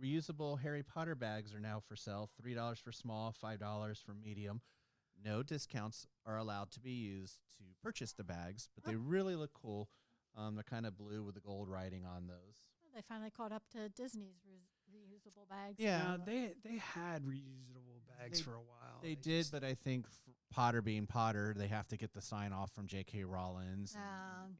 reusable Harry Potter bags are now for sale. $3 for small, $5 for medium. No discounts are allowed to be used to purchase the bags, but they really look cool. They're kind of blue with the gold writing on those. Well, they finally caught up to Disney's reusable bags. Yeah. Now, they had reusable bags They- for a while. They did, just- but I think Potter being Potter, they have to get the sign off from J.K. Rowling.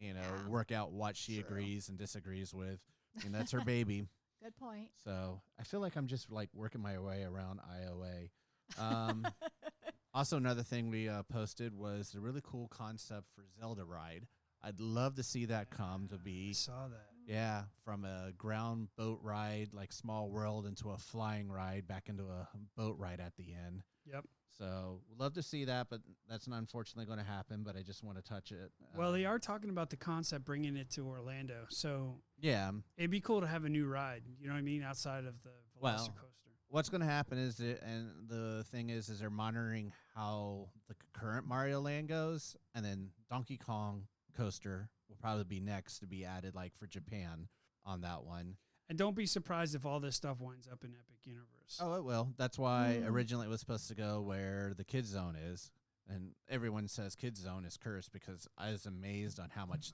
Yeah. Work out what she True. agrees and disagrees with. And that's her baby. Good point. So I feel like I'm just like working my way around IOA. Also, another thing we posted was a really cool concept for Zelda ride. I'd love to see that come to I be, saw that. yeah, from a ground boat ride, like Small World, into a flying ride, back into a boat ride at the end. Yep. So we'd love to see that, but that's not unfortunately going to happen. But I just want to touch it. Well, they are talking about the concept bringing it to Orlando, so Yeah. it'd be cool to have a new ride. You know what I mean? Outside of the Well, Velocicoaster. What's going to happen is that, and the thing is they're monitoring how the current Mario Land goes, and then Donkey Kong Coaster will probably be next to be added, like for Japan on that one. And don't be surprised if all this stuff winds up in Epic Universe. Oh, it will. That's why originally it was supposed to go where the Kids Zone is, and everyone says Kids Zone is cursed because I was amazed on how much.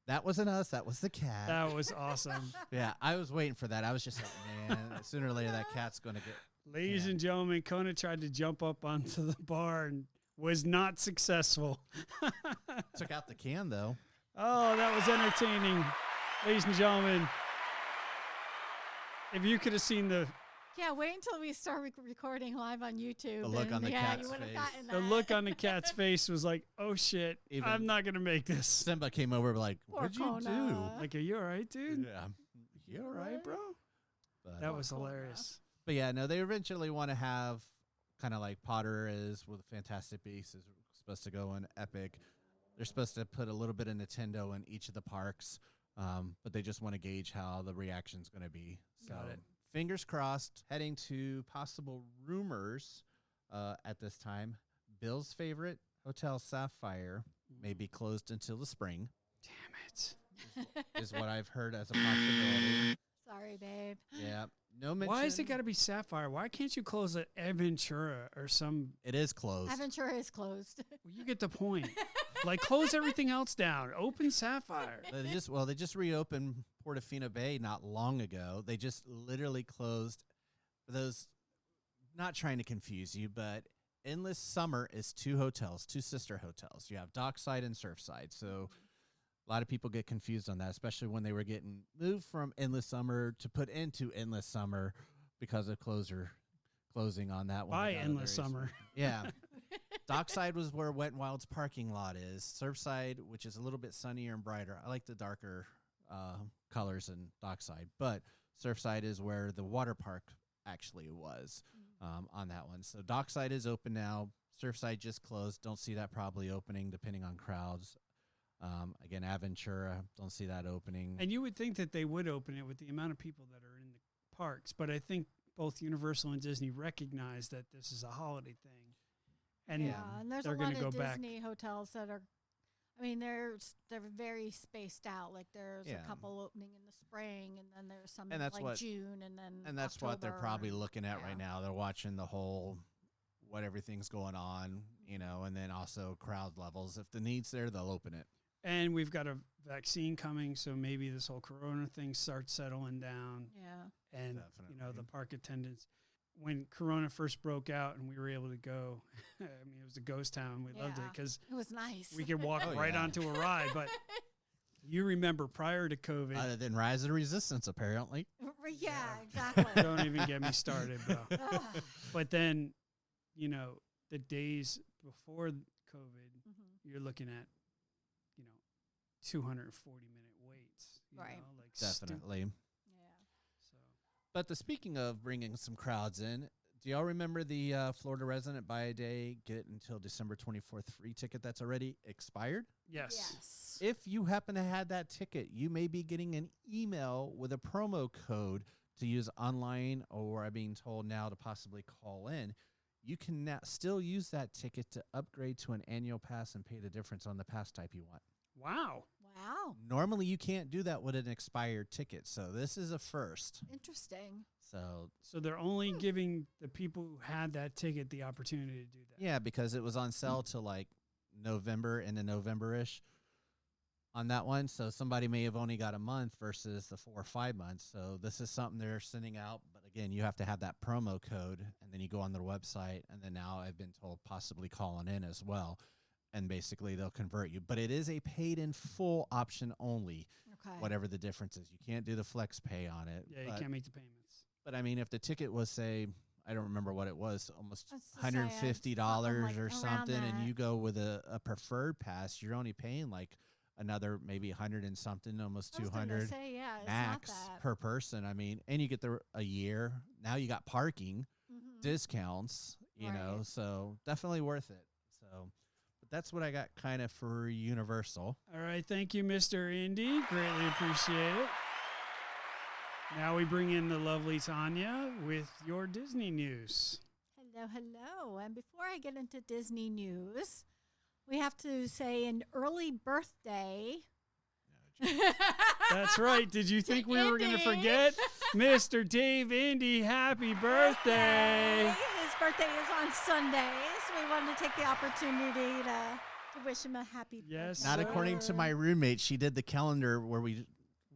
That wasn't us. That was the cat. That was awesome. Yeah, I was waiting for that. I was just like, man, sooner or later that cat's going to get. Ladies Yeah. and gentlemen, Kona tried to jump up onto the bar and was not successful. Took out the can, though. Oh, that was entertaining. Ladies and gentlemen, if you could have seen the Yeah, wait until we start recording live on YouTube. The look and on the yeah, cat's you would have face. gotten The that. look on the cat's face was like, "Oh shit, Even- I'm not gonna make this." Simba came over like, Poor what'd you do? Kona. Like, are you all right, dude? Yeah. You all right, bro? But, That was Kona. hilarious. but yeah, no, they eventually want to have kind of like Potter is with Fantastic Beasts is supposed to go in Epic. They're supposed to put a little bit of Nintendo in each of the parks, but they just want to gauge how the reaction's going to be. So Got it. fingers crossed, heading to possible rumors at this time. Bill's favorite, Hotel Sapphire, may be closed until the spring, Damn it. is what I've heard as a possibility. Sorry, babe. Yeah. No mention. Why has it got to be Sapphire? Why can't you close at Aventura or some? It is closed. Aventura is closed. Well, you get the point. Like, close everything else down. Open Sapphire. They just reopened Portofino Bay not long ago. They just literally closed. For those, not trying to confuse you, but Endless Summer is two hotels, two sister hotels. You have Dockside and Surfside. So a lot of people get confused on that, especially when they were getting moved from Endless Summer to put into Endless Summer because of closing on that one. By They got Endless other Summer. reasons. Yeah. Dockside was where Wet n Wild's parking lot is. Surfside, which is a little bit sunnier and brighter. I like the darker colors in Dockside, but Surfside is where the water park actually was on that one. So Dockside is open now. Surfside just closed. Don't see that probably opening depending on crowds. Again, Aventura, don't see that opening. And you would think that they would open it with the amount of people that are in the parks, but I think both Universal and Disney recognize that this is a holiday thing. And Yeah, and there's a they're lot gonna of go back. Disney hotels that are, I mean, they're very spaced out. Like there's Yeah. a couple opening in the spring, and then there's some And in that's like what- June, and then And that's what they're October, probably and- looking at yeah. right now. They're watching the whole what everything's going on, and then also crowd levels. If the need's there, they'll open it. And we've got a vaccine coming, so maybe this whole Corona thing starts settling down. Yeah. And the Definitely. park attendants, when Corona first broke out and we were able to go, I mean, it was a ghost town. We loved it Yeah. because It was nice. we could walk Oh, right yeah. onto a ride. But you remember prior to COVID, Other than Rise of the Resistance, apparently. Yeah, exactly. don't even get me started, bro. Ugh. But then, the days before COVID, Mhm. you're looking at, 240-minute waits. Right. Like Definitely. Yeah. So. But speaking of bringing some crowds in, do y'all remember the Florida resident buy a day, get until December 24th free ticket that's already expired? Yes. Yes. If you happen to have that ticket, you may be getting an email with a promo code to use online, or I'm being told now to possibly call in. You can now still use that ticket to upgrade to an annual pass and pay the difference on the pass type you want. Wow. Wow. Normally, you can't do that with an expired ticket, so this is a first. Interesting. So they're only giving the people who had that ticket the opportunity to do that. Yeah, because it was on sale till like November and the November-ish on that one. So somebody may have only got a month versus the 4 or 5 months. So this is something they're sending out. But again, you have to have that promo code, and then you go on their website. And then now I've been told possibly calling in as well. And basically they'll convert you. But it is a paid in full option only, Okay. whatever the difference is. You can't do the flex pay on it. Yeah, you but, can't make the payments. but I mean, if the ticket was, say, I don't remember what it was, almost Let's just say it's $150 something like or around something, and that. you go with a preferred pass, you're only paying like another maybe 100 and something, almost I was gonna 200 say, yeah, it's max not that. per person. I mean, and you get a year. Now you got parking Mhm. discounts, know, Right. so definitely worth it. So, but that's what I got kind of for Universal. All right. Thank you, Mr. Indy. Greatly appreciate it. Now we bring in the lovely Tanya with your Disney news. Hello, hello. And before I get into Disney news, we have to say an early birthday. That's right. Did you think we were going to Indy. forget? Mr. Dave Indy, happy birthday. His birthday is on Sunday, so we wanted to take the opportunity to wish him a happy Yes, birthday. Not according to my roommate. She did the calendar where we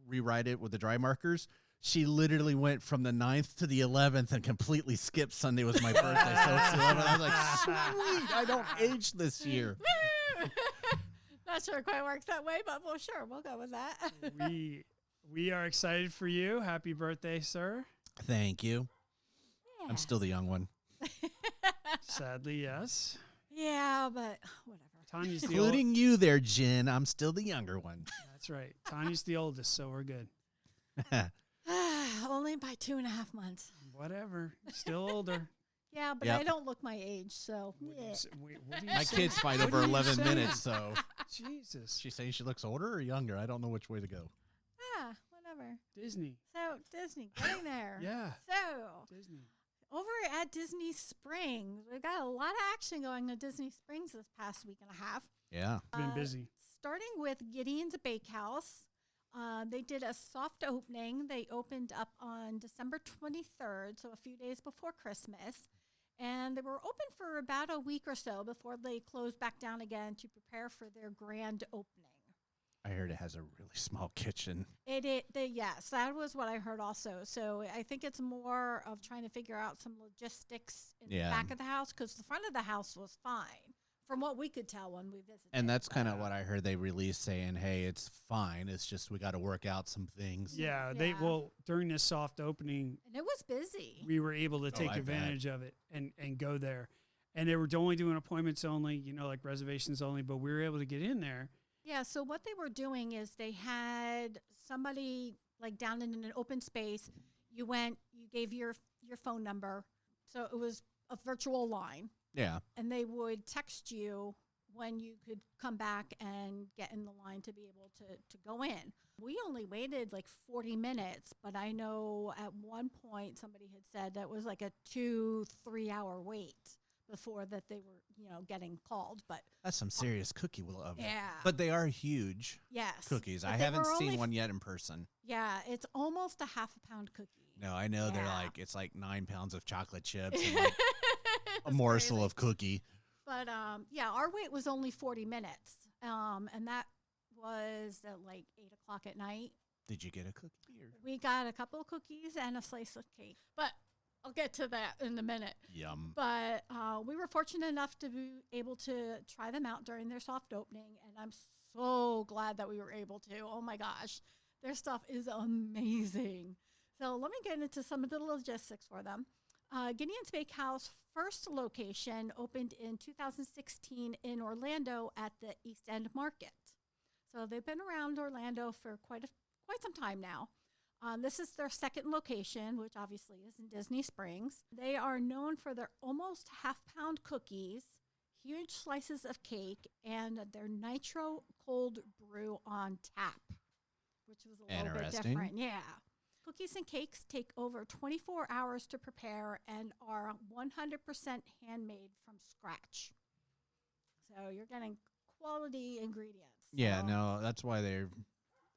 rewrite it with the dry markers. She literally went from the 9th to the 11th and completely skipped Sunday was my birthday. So it's the 11th. I was like, sweet, I don't age this year. Not sure it quite works that way, but well, sure, we'll go with that. We are excited for you. Happy birthday, sir. Thank you. I'm still the young one. Sadly, yes. Yeah, but whatever. Tanya's the Including you there, Jen. I'm still the younger one. That's right. Tanya's the oldest, so we're good. Only by 2.5 months. Whatever. Still older. Yeah, but Yep. I don't look my age, so. What do you yeah. say? Wait, what do you My say? kids fight What over are you 11 saying? minutes, so Jesus. she's saying she looks older or younger. I don't know which way to go. Ah, whatever. Disney. So Disney, getting there. Yeah. So Disney. over at Disney Springs, we've got a lot of action going at Disney Springs this past week and a half. Yeah. Been busy. Starting with Gideon's Bakehouse. They did a soft opening. They opened up on December 23rd, so a few days before Christmas. And they were open for about a week or so before they closed back down again to prepare for their grand opening. I heard it has a really small kitchen. Yes, that was what I heard also. So I think it's more of trying to figure out some logistics in the Yeah. back of the house, because the front of the house was fine from what we could tell when we visited. And that's kind of what I heard they released saying, hey, it's fine. It's just we got to work out some things. Yeah, Yeah. during this soft opening, And it was busy. we were able to take I bet. advantage of it and go there. And they were only doing appointments only, like reservations only, but we were able to get in there. Yeah, so what they were doing is they had somebody like down in an open space. You went, you gave your phone number. So it was a virtual line. Yeah. And they would text you when you could come back and get in the line to be able to go in. We only waited like 40 minutes, but I know at one point somebody had said that was like a 2-3 hour wait before that they were, getting called. But That's some serious cookie love. yeah. But they are huge yes. cookies. But I they haven't were seen only one yet in person. Yeah, it's almost a half a pound cookie. No, I know they're Yeah. it's like 9 pounds of chocolate chips and like a It's morsel crazy. of cookie. But yeah, our wait was only 40 minutes. And that was at like 8 o'clock at night. Did you get a cookie? Or? We got a couple of cookies and a slice of cake. But I'll get to that in a minute. Yum. But we were fortunate enough to be able to try them out during their soft opening. And I'm so glad that we were able to. Oh my gosh, their stuff is amazing. So let me get into some of the logistics for them. Gideon's Bakehouse first location opened in 2016 in Orlando at the East End Market. So they've been around Orlando for quite some time now. This is their second location, which obviously is in Disney Springs. They are known for their almost half-pound cookies, huge slices of cake, and their nitro cold brew on tap, which was a little bit Interesting. different. Yeah. Cookies and cakes take over 24 hours to prepare and are 100% handmade from scratch. So you're getting quality ingredients. Yeah, So, no, that's why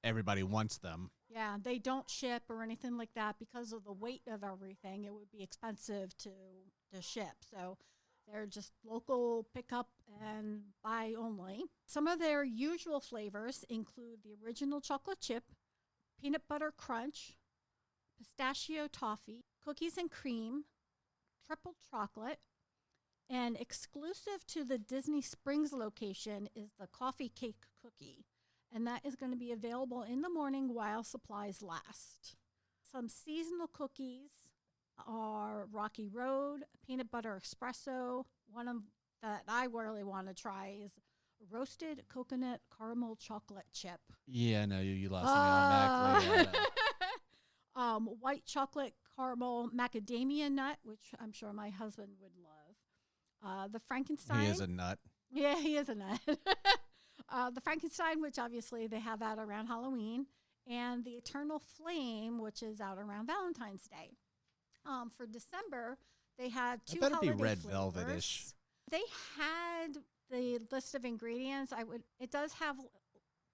everybody wants them. Yeah, they don't ship or anything like that because of the weight of everything. It would be expensive to ship. So they're just local pickup and buy only. Some of their usual flavors include the original chocolate chip, peanut butter crunch, pistachio toffee, cookies and cream, triple chocolate, and exclusive to the Disney Springs location is the coffee cake cookie. And that is going to be available in the morning while supplies last. Some seasonal cookies are Rocky Road, peanut butter espresso. One of that I really want to try is roasted coconut caramel chocolate chip. Yeah, no, you lost me on that. White chocolate caramel macadamia nut, which I'm sure my husband would love. The Frankenstein. He is a nut. Yeah, he is a nut. The Frankenstein, which obviously they have out around Halloween, and the Eternal Flame, which is out around Valentine's Day. For December, they had two better be holiday red flavors. velvet-ish. They had the list of ingredients. It does have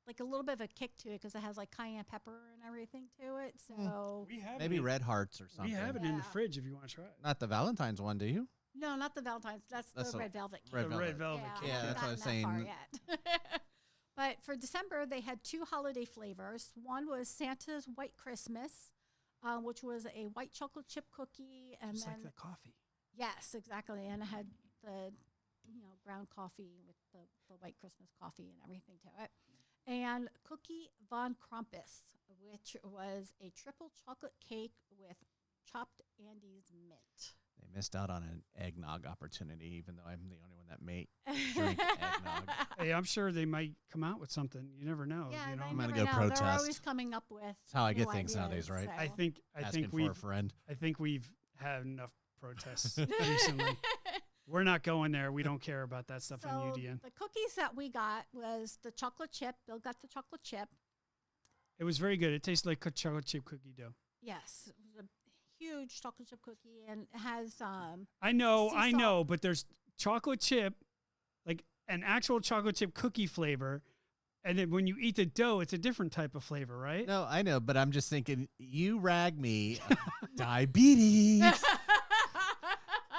like a little bit of a kick to it because it has like cayenne pepper and everything to it. So We have Maybe it in, red hearts or something. We have it in the Yeah. fridge if you want to try it. Not the Valentine's one, do you? no, not the Valentine's. That's That's the a red velvet cake. red The velvet. red velvet Yeah, cake. Yeah, I haven't that's what I was gotten that far saying. yet. But for December, they had two holiday flavors. One was Santa's White Christmas, which was a white chocolate chip cookie, and Just then like the coffee. yes, exactly, and it had the ground coffee with the white Christmas coffee and everything to it, and Cookie von Krampus, which was a triple chocolate cake with chopped Andes mint. They missed out on an eggnog opportunity, even though I'm the only one that may drink eggnog. Hey, I'm sure they might come out with something. You never know. Yeah, you know? they I'm gonna never go know. protest. They're always coming up with. That's how I get new things nowadays, ideas, right? I so. think Asking for a friend. I think we've had enough protests recently. We're not going there. We don't care about that stuff in So UDN. the cookies that we got was the chocolate chip. Bill got the chocolate chip. It was very good. It tasted like chocolate chip cookie dough. Yes, it was a huge chocolate chip cookie, and it has I know, sea I salt. know, but there's chocolate chip, like an actual chocolate chip cookie flavor, and then when you eat the dough, it's a different type of flavor, right? No, I know, but I'm just thinking, you rag me. Diabetes.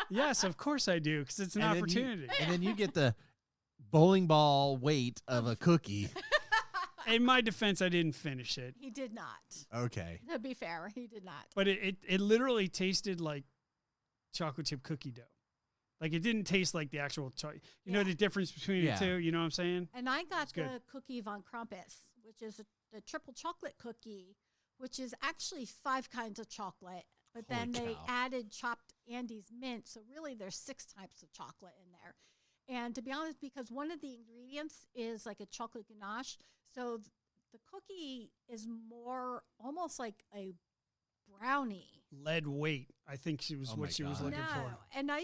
Yes, of course I do, because it's an And then you- opportunity. And then you get the bowling ball weight of a cookie. In my defense, I didn't finish it, He did not. Okay. To be fair, he did not. but it literally tasted like chocolate chip cookie dough. Like it didn't taste like the actual you know Yeah. the difference between Yeah. the two, you know what I'm saying? And I got It's good. the cookie von Krampus, which is the triple chocolate cookie, which is actually 5 kinds of chocolate. But Holy then they cow. added chopped Andes mint, so really there's 6 types of chocolate in there. And to be honest, because one of the ingredients is like a chocolate ganache, so the cookie is more almost like a brownie. Lead weight, I think she was Oh what my she was God. looking No, for. and I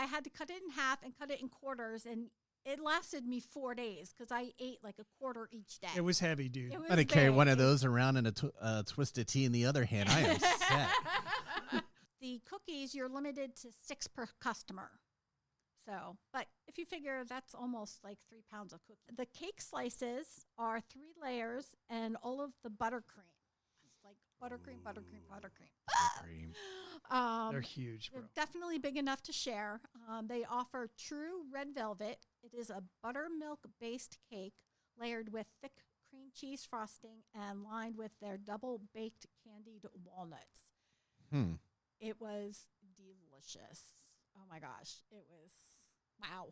had to cut it in half and cut it in quarters, and it lasted me 4 days because I ate like a quarter each day. It was heavy, dude. It was I'm going to carry big. one of those around in a twisted tea in the other hand. I am set. The cookies, you're limited to 6 per customer. So, but if you figure that's almost like 3 pounds of cookie. The cake slices are 3 layers and all of the buttercream. It's like buttercream, buttercream, buttercream. Cream. They're huge, bro. They're definitely big enough to share. They offer true red velvet. It is a buttermilk-based cake layered with thick cream cheese frosting and lined with their double-baked candied walnuts. Hmm. It was delicious. Oh my gosh. It was wow.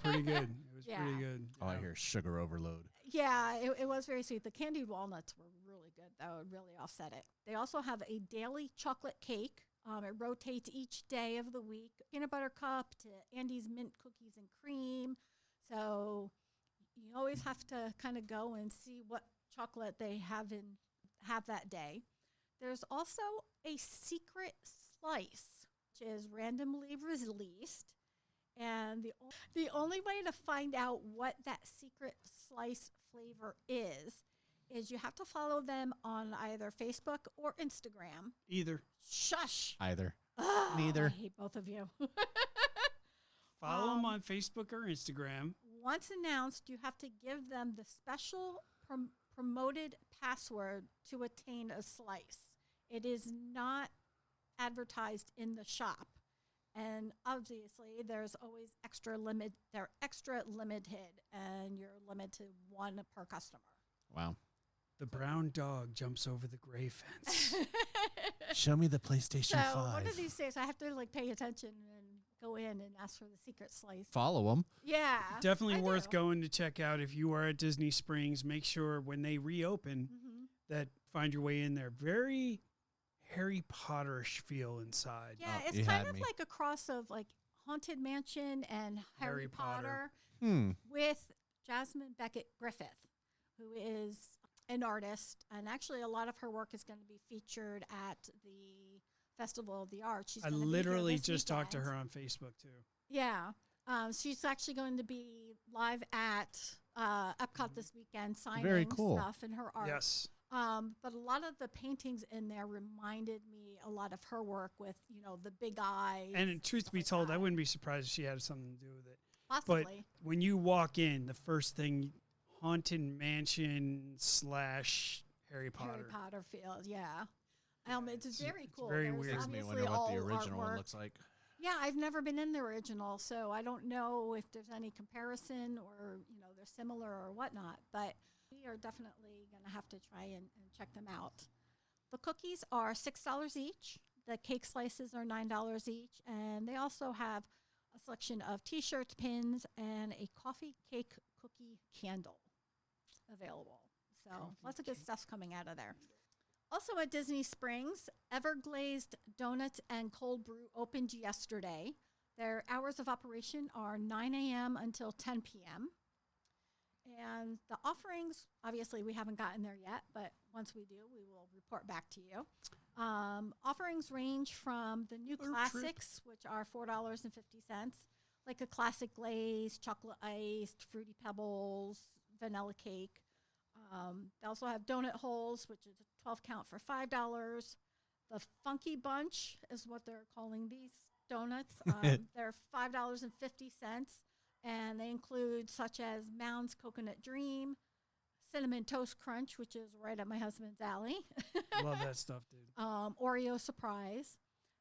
Pretty good. It was Yeah. pretty good. All I Yeah. hear is sugar overload. Yeah, it was very sweet. The candied walnuts were really good. That would really offset it. They also have a daily chocolate cake. It rotates each day of the week. Peanut butter cup to Andes mint cookies and cream. So you always have to kind of go and see what chocolate they have that day. There's also a secret slice, which is randomly released. And the only way to find out what that secret slice flavor is you have to follow them on either Facebook or Instagram. Either. Shush. Either. Ugh, Neither. I hate both of you. Follow them on Facebook or Instagram. Once announced, you have to give them the special promoted password to attain a slice. It is not advertised in the shop. And obviously, there's always they're extra limited, and you're limited to 1 per customer. Wow. The brown dog jumps over the gray fence. Show me the PlayStation So 5. one of these days, I have to like pay attention and go in and ask for the secret slice. Follow them. Yeah, Definitely I worth do. going to check out if you are at Disney Springs. Make sure when they reopen Mhm. that find your way in there. Very Harry Potter-ish feel inside. Yeah, Oh, it's you kind had of me. like a cross of like Haunted Mansion and Harry Harry Potter. Potter with Jasmine Beckett Griffith, who is an artist, and actually a lot of her work is going to be featured at the Festival of the Arts. She's I gonna be here literally this just talked to weekend. her on Facebook too. Yeah. She's actually going to be live at Epcot this weekend signing Very cool. stuff in her art. Yes. But a lot of the paintings in there reminded me a lot of her work with, the big eyes. And truth stuff be like told, that. I wouldn't be surprised if she had something to do with it. Possibly. But when you walk in, the first thing, Haunted Mansion / Harry Potter. Harry Potter field, yeah. It's it's- very it's cool. very There's weird. Makes me obviously wonder what all the original one artwork. looks like. Yeah, I've never been in the original, so I don't know if there's any comparison or, they're similar or whatnot. But we are definitely going to have to try and check them out. The cookies are $6 each. The cake slices are $9 each. And they also have a selection of T-shirts, pins, and a coffee cake cookie candle available. So Coffee lots of good cake. stuff's coming out of there. Also at Disney Springs, Everglazed Donuts and Cold Brew opened yesterday. Their hours of operation are 9 a.m. until 10 p.m. And the offerings, obviously we haven't gotten there yet, but once we do, we will report back to you. Offerings range from the new classics, which are $4.50, like a classic glaze, chocolate iced, fruity pebbles, vanilla cake. They also have donut holes, which is a 12 count for $5. The Funky Bunch is what they're calling these donuts. They're $5.50, and they include such as Mound's Coconut Dream, Cinnamon Toast Crunch, which is right up my husband's alley. Love that stuff, dude. Oreo Surprise.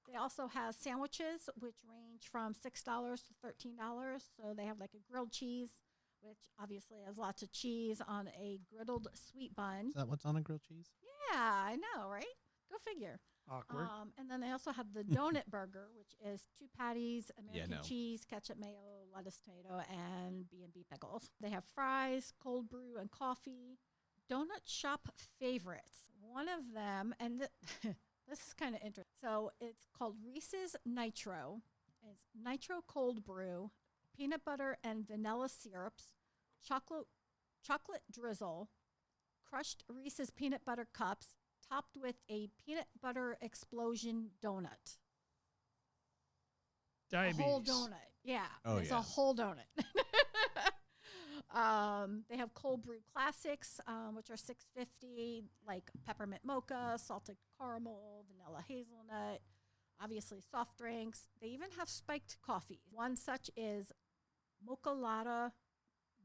They also have sandwiches, which range from $6 to $13. So they have like a grilled cheese, which obviously has lots of cheese on a griddled sweet bun. Is that what's on a grilled cheese? Yeah, I know, right? Go figure. Awkward. And then they also have the donut burger, which is 2 patties, American no. cheese, ketchup, mayo, lettuce, tomato, and B&B pickles. They have fries, cold brew, and coffee. Donut shop favorites. One of them, and this is kind of interesting. So it's called Reese's Nitro. It's Nitro Cold Brew, peanut butter and vanilla syrups, chocolate drizzle, crushed Reese's peanut butter cups, topped with a peanut butter explosion donut. Diabetes. A whole donut. Yeah. Oh, it's yeah. a whole donut. They have cold brew classics, which are $6.50, like peppermint mocha, salted caramel, vanilla hazelnut, obviously soft drinks. They even have spiked coffee. One such is Mocha Latte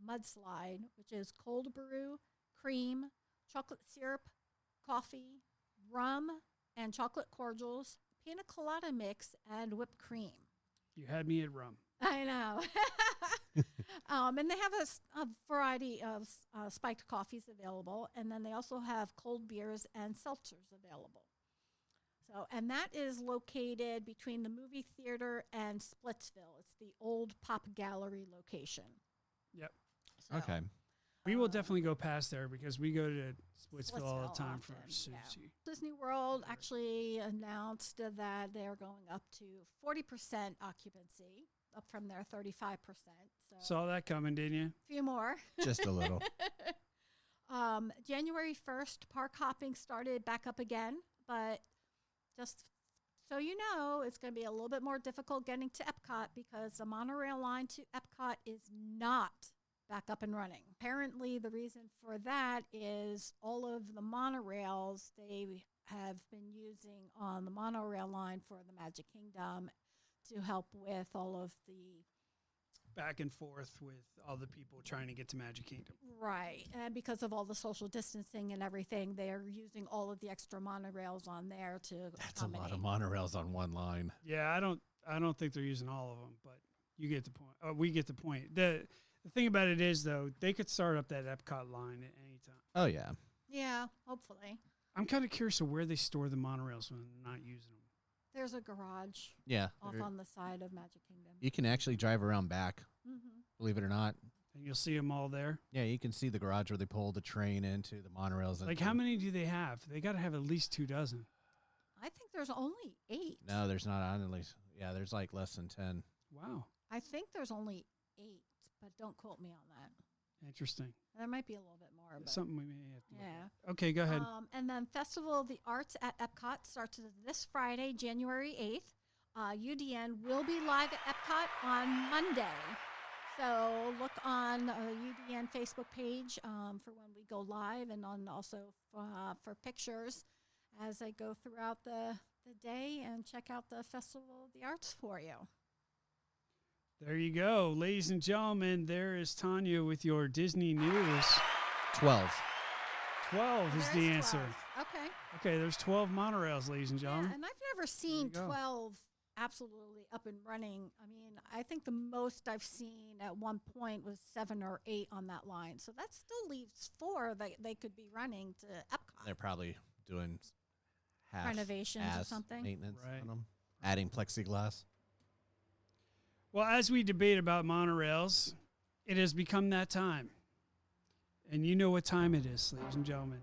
Mudslide, which is cold brew, cream, chocolate syrup, coffee, rum, and chocolate cordials, pina colada mix, and whipped cream. You had me at rum. I know. And they have a variety of spiked coffees available, and then they also have cold beers and seltzers available. So, and that is located between the movie theater and Splitsville. It's the old Pop Gallery location. Yep. So, Okay. We will definitely go past there because we go to Splitsville all the time for often, sushi. yeah. Disney World actually announced that they're going up to 40% occupancy, up from their 35%. So Saw that coming, didn't you? a few more. Just a little. January 1st, park hopping started back up again, but just so you know, it's going to be a little bit more difficult getting to Epcot because the monorail line to Epcot is not back up and running. Apparently, the reason for that is all of the monorails they have been using on the monorail line for the Magic Kingdom to help with all of the Back and forth with all the people trying to get to Magic Kingdom. right, and because of all the social distancing and everything, they are using all of the extra monorails on there to That's a lot of accommodate. monorails on one line. Yeah, I don't think they're using all of them, but you get the point. We get the point. The thing about it is, though, they could start up that Epcot line at any time. Oh, yeah. Yeah, hopefully. I'm kind of curious of where they store the monorails when they're not using them. There's a garage Yeah. off on the side of Magic Kingdom. You can actually drive around back, Mm-hmm. believe it or not. And you'll see them all there. Yeah, you can see the garage where they pull the train into the monorails. Like, how many do they have? They got to have at least 24. I think there's only 8. No, there's not on at least. Yeah, there's like less than 10. Wow. I think there's only 8, but don't quote me on that. Interesting. There might be a little bit more. But Something we may have to look yeah. at. Okay, go ahead. And then Festival of the Arts at Epcot starts this Friday, January 8th. UDN will be live at Epcot on Monday. So look on the UDN Facebook page for when we go live and on also for pictures as I go throughout the day and check out the Festival of the Arts for you. There you go. Ladies and gentlemen, there is Tanya with your Disney news. 12. 12 is There the is answer. 12. Okay. Okay, there's 12 monorails, ladies and Yeah, gentlemen. and I've never seen you go. 12 absolutely up and running. I mean, I think the most I've seen at one point was 7 or 8 on that line. So that still leaves 4 that they could be running to Epcot. They're probably doing half Renovations or ass something. maintenance Right. on them. Adding plexiglass. Well, as we debate about monorails, it has become that time. And you know what time it is, ladies and gentlemen.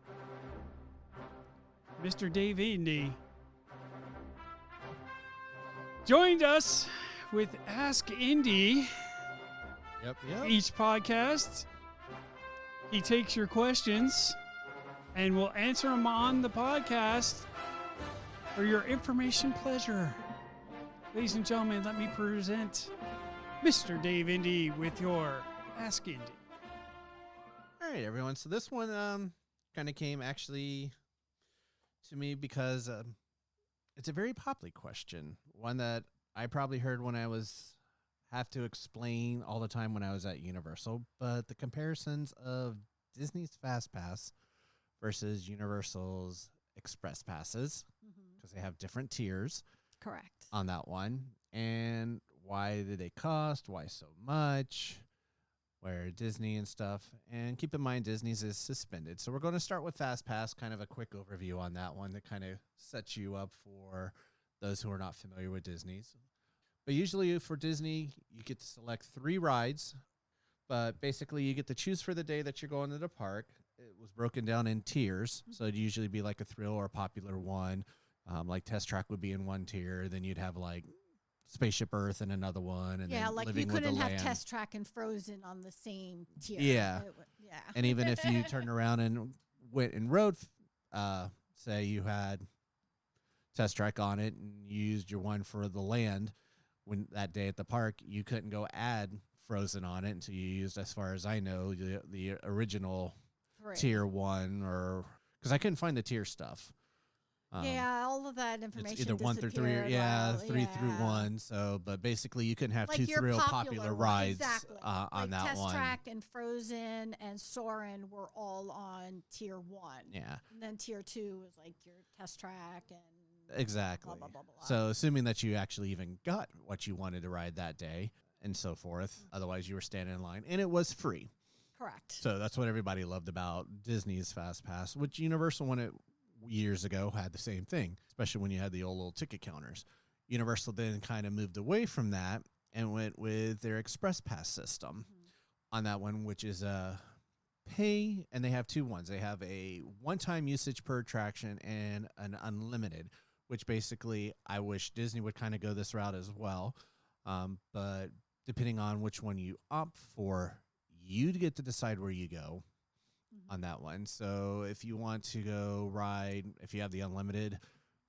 Mr. Dave Indy, joined us with Ask Indy. Yep. Each podcast, he takes your questions and will answer them on the podcast for your information pleasure. Ladies and gentlemen, let me present Mr. Dave Indy with your Ask Indy. All right, everyone. So this one kind of came actually to me because it's a very popular question, one that I probably heard when I have to explain all the time when I was at Universal, but the comparisons of Disney's Fast Pass versus Universal's Express Passes, because they have different tiers. Correct. On that one, and why did they cost? Why so much? Where Disney and stuff, and keep in mind Disney's is suspended. So we're going to start with Fast Pass, kind of a quick overview on that one to kind of set you up for those who are not familiar with Disney's. But usually for Disney, you get to select 3 rides, but basically you get to choose for the day that you're going to the park. It was broken down in tiers, so it'd usually be like a thrill or a popular one. Like Test Track would be in one tier, then you'd have like Spaceship Earth in another one, and yeah, then like Living you with the couldn't have Land. Test Track and Frozen on the same tier. Yeah. Yeah. And even if you turned around and went and rode, say you had Test Track on it and you used your one for the land when that day at the park, you couldn't go add Frozen on it until you used, as far as I know, the original tier 1, or because I couldn't find the tier stuff. Yeah, all of that information. It's either 1 through 3, or 3 through 1. So, but basically, you couldn't have like 2 your thrill popular one, rides exactly. on like that Test one. Track and Frozen and Soarin' were all on tier 1. Yeah, And then tier 2 was like your Test Track and exactly. blah, blah, blah, blah. So, assuming that you actually even got what you wanted to ride that day and so forth, otherwise you were standing in line, and it was free. Correct. So that's what everybody loved about Disney's Fast Pass, which Universal, when it years ago, had the same thing, especially when you had the old little ticket counters. Universal then kind of moved away from that and went with their Express Pass system on that one, which is a pay, and they have 2 ones. They have a one-time usage per attraction and an unlimited, which basically I wish Disney would kind of go this route as well. But depending on which one you opt for, you get to decide where you go on that one. So if you want to go ride, if you have the unlimited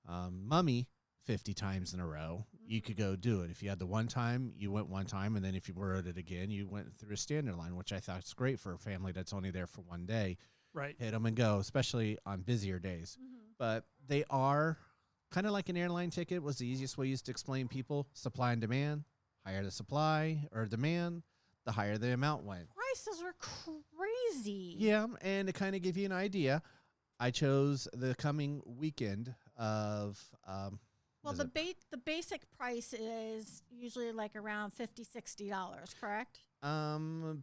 Mummy 50 times in a row, you could go do it. If you had the one time, you went one time, and then if you rode it again, you went through a standard line, which I thought is great for a family that's only there for one day. Right. Hit them and go, especially on busier days. But they are kind of like an airline ticket was the easiest way used to explain people. Supply and demand. Higher the supply or demand, the higher the amount went. Prices are crazy. Yeah, and to kind of give you an idea, I chose the coming weekend of well, the basic price is usually like around $50-$60, correct?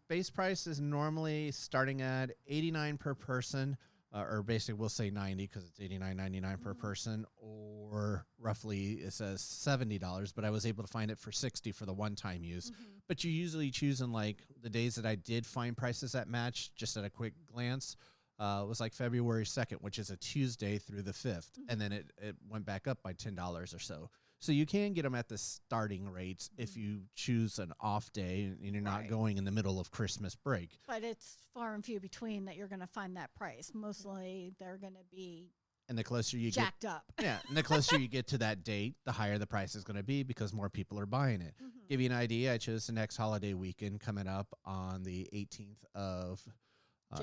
Base price is normally starting at $89 per person, or basically we'll say 90 because it's $89.99 per person, or roughly it says $70. But I was able to find it for $60 for the one-time use. But you usually choose in like the days that I did find prices that match, just at a quick glance. It was like February 2nd, which is a Tuesday through the 5th. And then it went back up by $10 or so. So you can get them at the starting rates if you choose an off day and you're not going in the middle of Christmas break. But it's far and few between that you're going to find that price. Mostly they're going to be and the closer you jacked up. Yeah, and the closer you get to that date, the higher the price is going to be because more people are buying it. Give you an idea, I chose the next holiday weekend coming up on the 18th of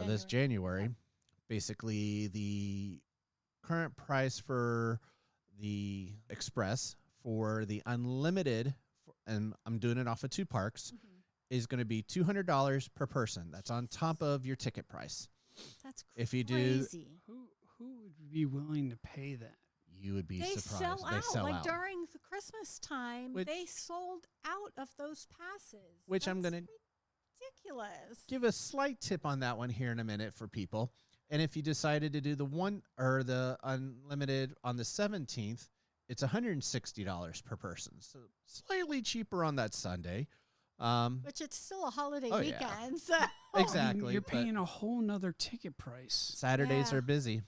this January. Basically, the current price for the Express for the unlimited, and I'm doing it off of 2 parks, is going to be $200 per person. That's on top of your ticket price. That's crazy. If you do, Who would be willing to pay that? you would be They surprised. sell out. They sell like out. during the Christmas time, Which- they sold out of those passes. Which I'm That's going to ridiculous. give a slight tip on that one here in a minute for people. And if you decided to do the one or the unlimited on the 17th, it's $160 per person. So slightly cheaper on that Sunday. Which it's still a holiday Oh, yeah. weekend. So Exactly. You're but paying a whole nother ticket price. Saturdays Yeah. are busy.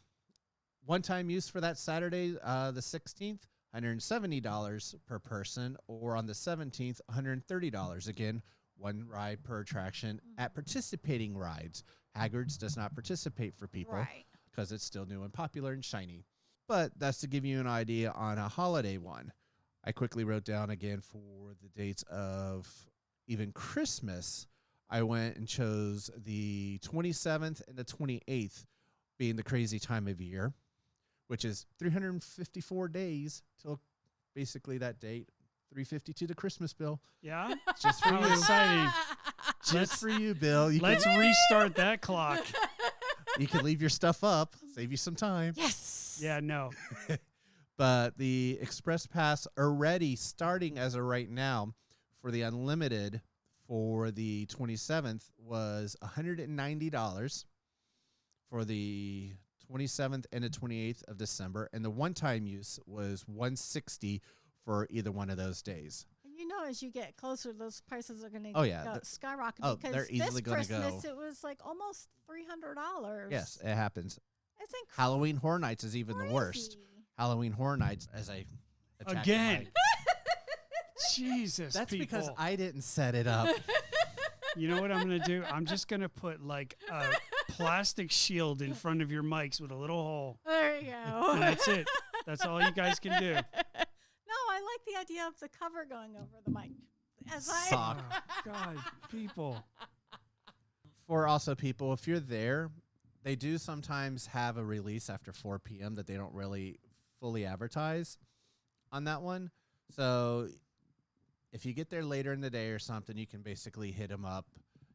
One-time use for that Saturday, the 16th, $170 per person, or on the 17th, $130. Again, one ride per attraction at participating rides. Haggard's does not participate for people Right. because it's still new and popular and shiny. But that's to give you an idea on a holiday one. I quickly wrote down again for the dates of even Christmas. I went and chose the 27th and the 28th being the crazy time of year, which is 354 days till basically that date. 352 the Christmas bill. Yeah? Just for How you. exciting. Just for you, Bill. Let's restart that clock. You can leave your stuff up, save you some time. Yes. Yeah, no. But the Express Pass already starting as of right now for the unlimited for the 27th was $190 for the 27th and the 28th of December, and the one-time use was $160 for either one of those days. And you know, as you get closer, those prices are going to Oh, yeah. skyrocket. Oh, because they're easily this gonna Christmas go. it was like almost $300. Yes, it happens. It's incredible. Halloween Horror Nights is even the worst. Halloween Horror Nights, as I attack the Again. mic. Jesus, That's people. because I didn't set it up. You know what I'm going to do? I'm just going to put like a plastic shield in front of your mics with a little hole. There you go. And that's it. That's all you guys can do. No, I like the idea of the cover going over the mic. As I Sock. Oh, God, people. For also people, if you're there, they do sometimes have a release after 4 p.m. that they don't really fully advertise on that one. So if you get there later in the day or something, you can basically hit them up,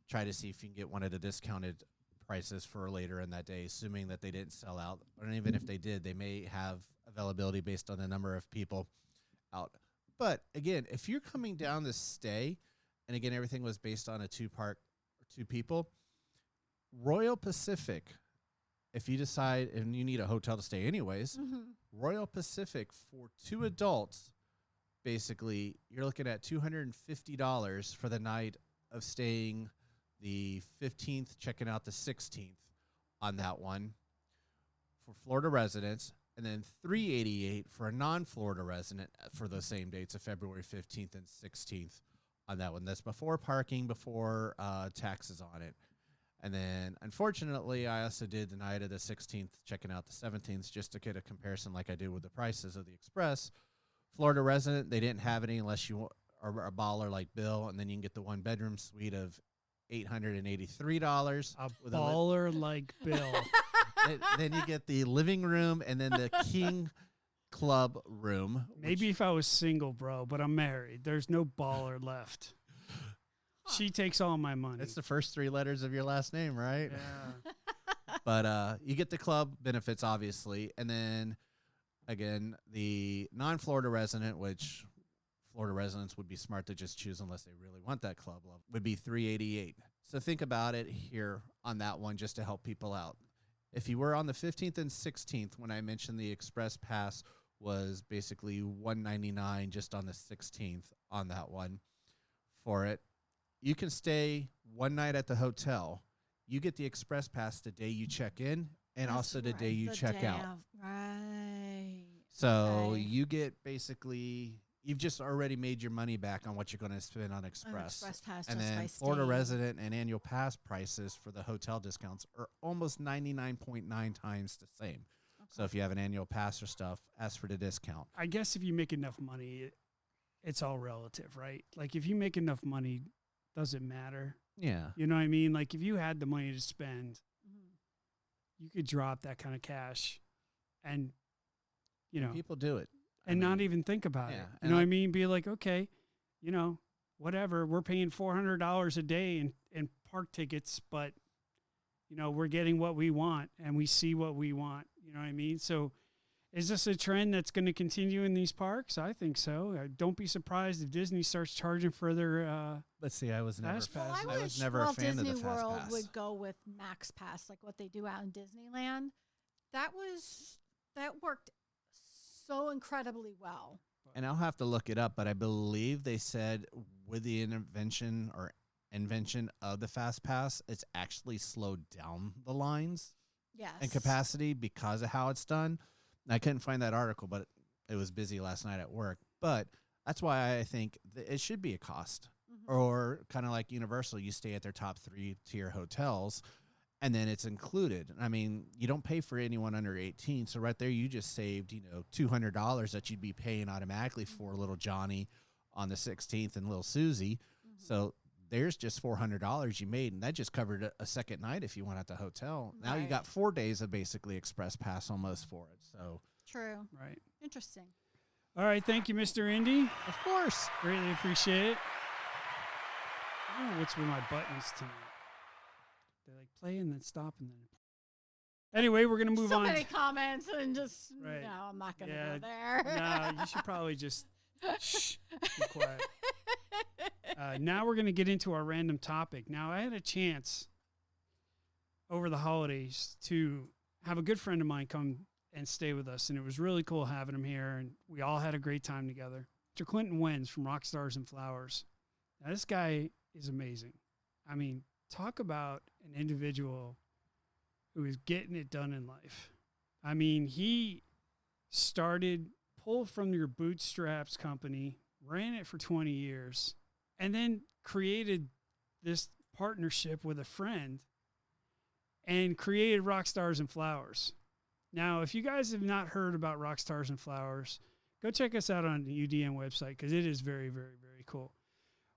try to see if you can get one of the discounted prices for later in that day, assuming that they didn't sell out. Or even if they did, they may have availability based on the number of people out. But again, if you're coming down to stay, and again, everything was based on a two people, Royal Pacific, if you decide, and you need a hotel to stay anyways, Royal Pacific for 2 adults, basically, you're looking at $250 for the night of staying the 15th, checking out the 16th on that one for Florida residents, and then $388 for a non-Florida resident for those same dates of February 15th and 16th on that one. That's before parking, before taxes on it. And then, unfortunately, I also did the night of the 16th, checking out the 17th, just to get a comparison like I did with the prices of the Express. Florida resident, they didn't have any unless you are a baller like Bill, and then you can get the one-bedroom suite of $883. A baller like Bill. Then you get the living room and then the King Club room. Maybe if I was single, bro, but I'm married. There's no baller left. She takes all my money. It's the first 3 letters of your last name, right? Yeah. But you get the club benefits, obviously. And then, again, the non-Florida resident, which Florida residents would be smart to just choose unless they really want that club level, would be $388. So think about it here on that one just to help people out. If you were on the 15th and 16th, when I mentioned the Express Pass was basically $199 just on the 16th on that one for it, you can stay one night at the hotel. You get the Express Pass the day you check in and also the day you check out. Right. So Okay. you get basically, you've just already made your money back on what you're going to spend on Express. Express Pass And just then by Florida staying. resident and annual pass prices for the hotel discounts are almost 99.9 times the same. So if you have an annual pass or stuff, ask for the discount. I guess if you make enough money, it's all relative, right? Like if you make enough money, does it matter? Yeah. You know what I mean? Like if you had the money to spend, Mhm. you could drop that kind of cash and, you know, People do it. and not even think about yeah, it. You and know what I- I mean? Be like, okay, you know, whatever. We're paying $400 a day in park tickets, but, you know, we're getting what we want and we see what we want. You know what I mean? So is this a trend that's going to continue in these parks? I think so. Don't be surprised if Disney starts charging for their Let's see, I was never, Fast Well, Pass. I I was wish never a Walt fan Disney of the Fast World Pass. would go with Max Pass, like what they do out in Disneyland. That worked so incredibly well. And I'll have to look it up, but I believe they said with the invention of the Fast Pass, it's actually slowed down the lines Yes. and capacity because of how it's done. And I couldn't find that article, but it was busy last night at work. But that's why I think it should be a cost. Mhm. Or kind of like Universal, you stay at their top 3-tier hotels, and then it's included. I mean, you don't pay for anyone under 18, so right there you just saved, $200 that you'd be paying automatically for little Johnny on the 16th and little Susie. Mhm. So there's just $400 you made, and that just covered a second night if you went at the hotel. Now you Right. got 4 days of basically express pass almost for it. So True. Right. Interesting. All right. Thank you, Mr. Indy. of course, Greatly appreciate it. I don't know what's with my buttons tonight. They like play and then stop and then. Anyway, we're gonna move so on. many comments and just Right. no, I'm not gonna Yeah, go there. No, you should probably just shh, be quiet. Now we're gonna get into our random topic. Now I had a chance over the holidays to have a good friend of mine come and stay with us, and it was really cool having him here, and we all had a great time together. Mr. Clinton Wenz from Rock Stars and Flowers. Now this guy is amazing. I mean, talk about an individual who is getting it done in life. I mean, he started pull from your bootstraps company, ran it for 20 years, and then created this partnership with a friend and created Rock Stars and Flowers. Now, if you guys have not heard about Rock Stars and Flowers, go check us out on the UDN website because it is very, very, very cool.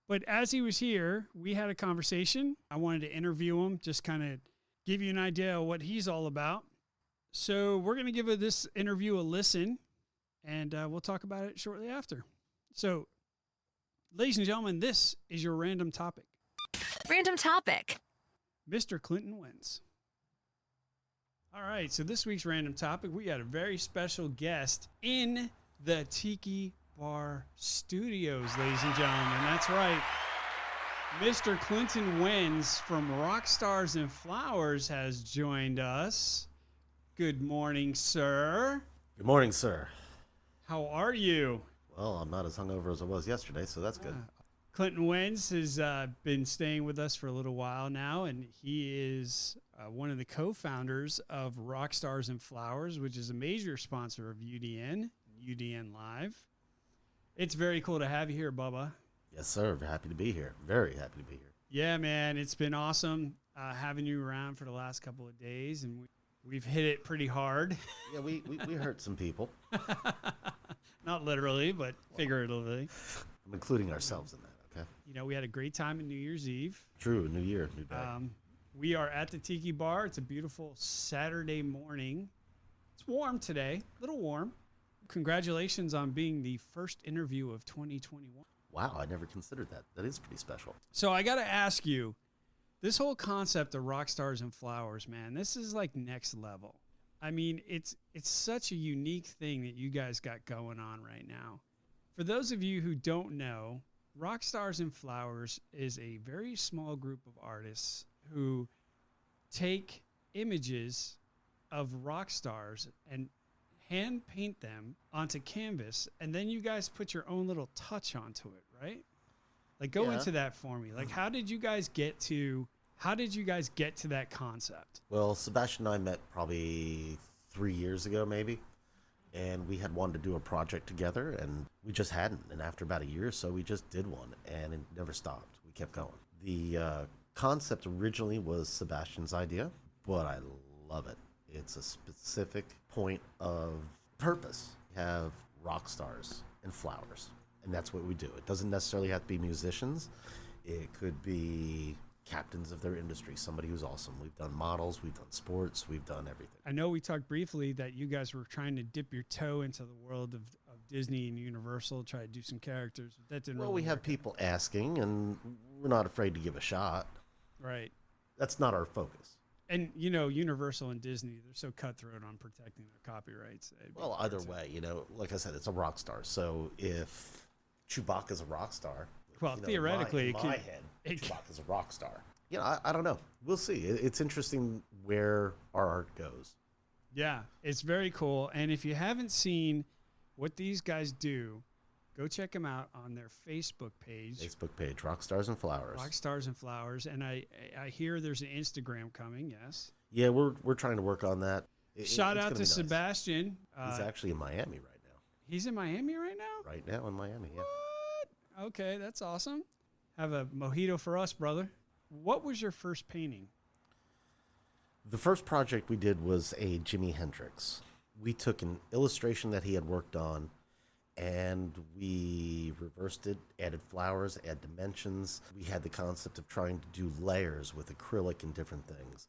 But as he was here, we had a conversation. I wanted to interview him, just kind of give you an idea of what he's all about. So we're going to give this interview a listen, and we'll talk about it shortly after. So, ladies and gentlemen, this is your random topic. Random topic. Mr. Clinton Wenz. All right, so this week's random topic, we had a very special guest in the Tiki Bar Studios, ladies and gentlemen. That's right. Mr. Clinton Wenz from Rock Stars and Flowers has joined us. Good morning, sir. Good morning, sir. How are you? Well, I'm not as hungover as I was yesterday, so that's good. Clinton Wenz has been staying with us for a little while now, and he is one of the co-founders of Rock Stars and Flowers, which is a major sponsor of UDN, UDN Live. It's very cool to have you here, Bubba. Yes, sir. Happy to be here. Very happy to be here. Yeah, man, it's been awesome having you around for the last couple of days, and we've hit it pretty hard. Yeah, we hurt some people. Not literally, but figuratively. I'm including ourselves in that, okay? You know, we had a great time on New Year's Eve. True, new year, new day. We are at the Tiki Bar. It's a beautiful Saturday morning. It's warm today, a little warm. Congratulations on being the first interview of 2021. Wow, I never considered that. That is pretty special. So I got to ask you, this whole concept of Rock Stars and Flowers, man, this is like next level. I mean, it's such a unique thing that you guys got going on right now. For those of you who don't know, Rock Stars and Flowers is a very small group of artists who take images of rock stars and hand paint them onto canvas, and then you guys put your own little touch onto it, right? Like, go Yeah. into that for me. Like, how did you guys get to that concept? Well, Sebastian and I met probably 3 years ago, maybe. And we had wanted to do a project together, and we just hadn't. And after about a year or so, we just did one, and it never stopped. We kept going. The concept originally was Sebastian's idea, but I love it. It's a specific point of purpose. We have rock stars and flowers, and that's what we do. It doesn't necessarily have to be musicians. It could be captains of their industry, somebody who's awesome. We've done models, we've done sports, we've done everything. I know we talked briefly that you guys were trying to dip your toe into the world of Disney and Universal, try to do some characters. But that didn't Well, really we have work out. people asking, and we're not afraid to give a shot. Right. That's not our focus. And, you know, Universal and Disney, they're so cutthroat on protecting their copyrights. It'd be Well, hard either to- way, like I said, it's a rock star. So if Chewbacca's a rock star, Well, theoretically, in it my could- head, it could- Chewbacca's a rock star. I don't know. We'll see. It's interesting where our art goes. Yeah, it's very cool. And if you haven't seen what these guys do, Go check them out on their Facebook page. Facebook page, Rock Stars and Flowers. Rock Stars and Flowers. And I hear there's an Instagram coming, yes. Yeah, we're trying to work on that. Shout it's out gonna to be nice. Sebastian. He's actually in Miami right now. He's in Miami right now? Right now in Miami, yeah. What? Okay, that's awesome. Have a mojito for us, brother. What was your first painting? The first project we did was a Jimi Hendrix. We took an illustration that he had worked on, and we reversed it, added flowers, add dimensions. We had the concept of trying to do layers with acrylic and different things.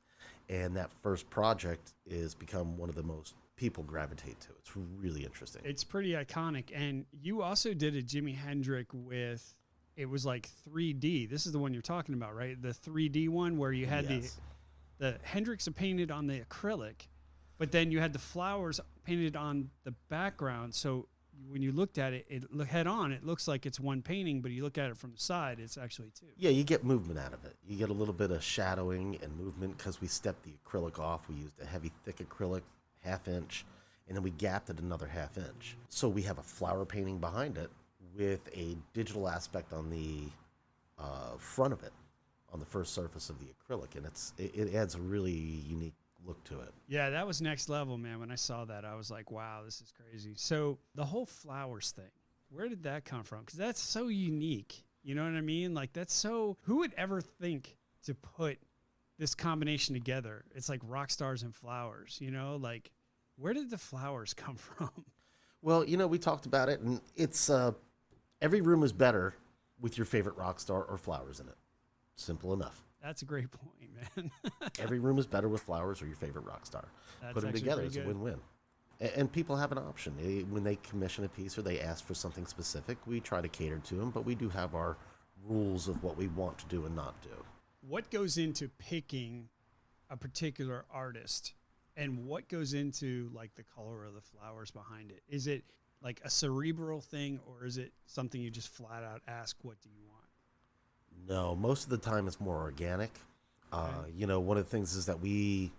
And that first project is become one of the most people gravitate to. It's really interesting. It's pretty iconic. And you also did a Jimi Hendrix with, it was like 3D. This is the one you're talking about, right? The 3D one where you had Yes. the Hendrix painted on the acrylic, but then you had the flowers painted on the background. So when you looked at it, head on, it looks like it's one painting, but you look at it from the side, it's actually two. Yeah, you get movement out of it. You get a little bit of shadowing and movement because we stepped the acrylic off. We used a heavy, thick acrylic, 1/2 inch, and then we gapped it another 1/2 inch. So we have a flower painting behind it with a digital aspect on the front of it, on the first surface of the acrylic, and it adds a really unique look to it. Yeah, that was next level, man. When I saw that, I was like, wow, this is crazy. So the whole flowers thing, where did that come from? Because that's so unique. You know what I mean? Like, that's so, who would ever think to put this combination together? It's like rock stars and flowers, you know? Like, where did the flowers come from? Well, we talked about it, and it's every room is better with your favorite rock star or flowers in it. Simple enough. That's a great point, man. Every room is better with flowers or your favorite rock star. That's Put them actually together. pretty It's a good. win-win. And people have an option. When they commission a piece or they ask for something specific, we try to cater to them, but we do have our rules of what we want to do and not do. What goes into picking a particular artist, and what goes into like the color of the flowers behind it? Is it like a cerebral thing, or is it something you just flat out ask, what do you want? No, most of the time it's more organic. Okay. One of the things is that we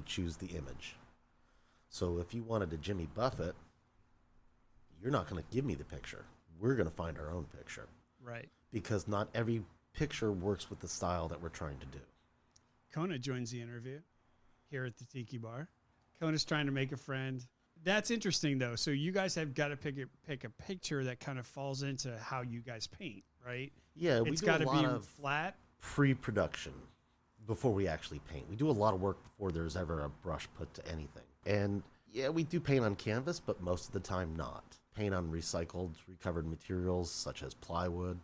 choose the image. So if you wanted a Jimmy Buffett, you're not going to give me the picture. We're going to find our own picture. Right. Because not every picture works with the style that we're trying to do. Kona joins the interview here at the Tiki Bar. Kona's trying to make a friend. That's interesting, though. So you guys have got to pick a picture that kind of falls into how you guys paint, right? Yeah, we It's do got a to lot be of flat. pre-production before we actually paint. We do a lot of work before there's ever a brush put to anything. And yeah, we do paint on canvas, but most of the time not. Paint on recycled, recovered materials such as plywood.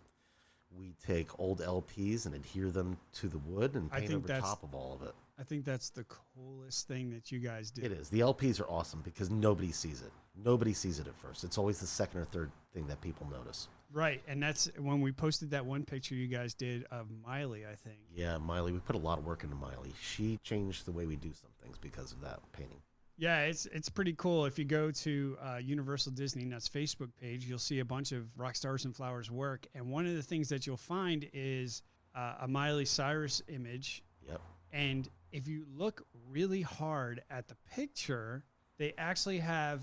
We take old LPs and adhere them to the wood and I paint think over that's- top of all of it. I think that's the coolest thing that you guys do. It is. The LPs are awesome because nobody sees it. Nobody sees it at first. It's always the second or third thing that people notice. Right, and that's when we posted that one picture you guys did of Miley, I think. Yeah, Miley, we put a lot of work into Miley. She changed the way we do some things because of that painting. Yeah, it's pretty cool. If you go to Universal Disney Nuts Facebook page, you'll see a bunch of Rock Stars and Flowers work. And one of the things that you'll find is a Miley Cyrus image. Yep. And if you look really hard at the picture, they actually have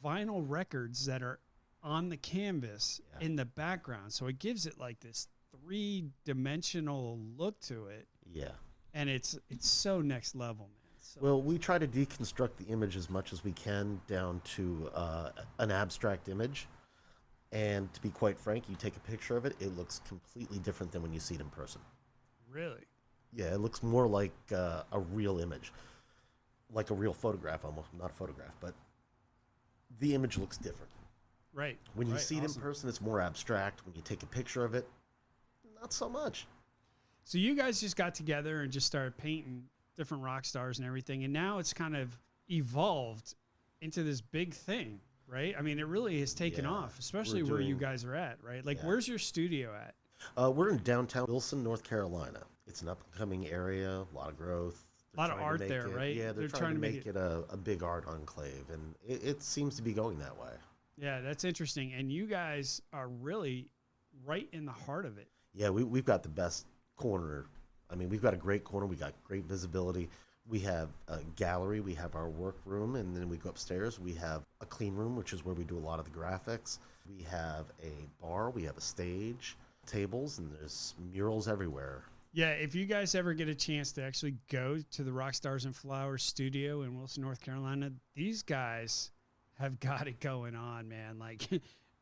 vinyl records that are on the canvas in the background. So it gives it like this 3-dimensional look to it. Yeah. And it's so next level, man. So Well, we try to deconstruct the image as much as we can down to an abstract image. And to be quite frank, you take a picture of it, it looks completely different than when you see it in person. really. Yeah, it looks more like a real image, like a real photograph almost. Not a photograph, but the image looks different. Right. When you right, see it awesome. in person, it's more abstract. When you take a picture of it, not so much. So you guys just got together and just started painting different rock stars and everything, and now it's kind of evolved into this big thing, right? I mean, it really has taken Yeah, off, especially we're where you doing- guys are at, right? Like, Yeah. where's your studio at? We're in downtown Wilson, North Carolina. It's an up-and-coming area, a lot of growth. A lot of trying to art make there, it- right? Yeah, they're trying to make it a big art enclave, and it seems to be going that way. Yeah, that's interesting. And you guys are really right in the heart of it. Yeah, we've got the best corner. I mean, we've got a great corner. We got great visibility. We have a gallery, we have our workroom, and then we go upstairs. We have a clean room, which is where we do a lot of the graphics. We have a bar, we have a stage, tables, and there's murals everywhere. Yeah, if you guys ever get a chance to actually go to the Rockstars and Flowers studio in Wilson, North Carolina, these guys have got it going on, man. Like,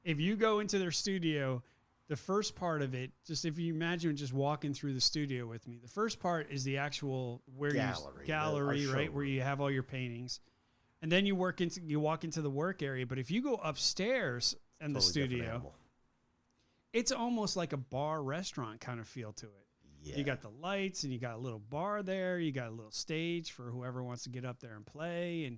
if you go into their studio, the first part of it, just if you imagine just walking through the studio with me, the first part is the actual gallery, right, where you have all your paintings, and then you walk into the work area. But if you go upstairs in the studio, it's almost like a bar restaurant kind of feel to it. Yeah. You got the lights, and you got a little bar there. You got a little stage for whoever wants to get up there and play. And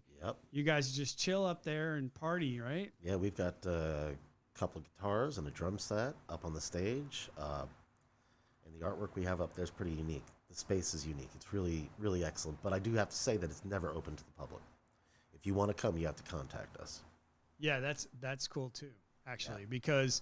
you guys just chill up there and party, right? Yeah, we've got a couple of guitars and a drum set up on the stage. And the artwork we have up there is pretty unique. The space is unique. It's really, really excellent. But I do have to say that it's never open to the public. If you want to come, you have to contact us. Yeah, that's cool too, actually, because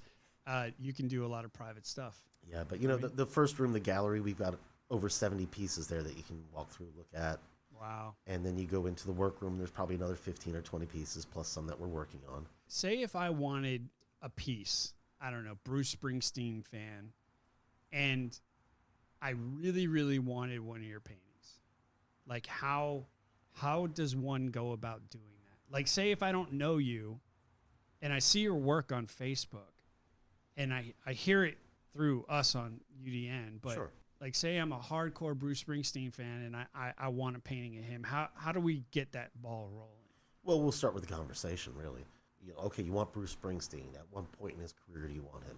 you can do a lot of private stuff. Yeah, but you know, the first room, the gallery, we've got over 70 pieces there that you can walk through, look at. Wow. And then you go into the workroom, there's probably another 15 or 20 pieces, plus some that we're working on. Say if I wanted a piece, I don't know, Bruce Springsteen fan, and I really, really wanted one of your paintings. Like, how does one go about doing that? Like, say if I don't know you, and I see your work on Facebook, and I hear it through us on UDN, but like, say I'm a hardcore Bruce Springsteen fan and I want a painting of him. How do we get that ball rolling? Well, we'll start with the conversation, really. You know, okay, you want Bruce Springsteen. At one point in his career, do you want him?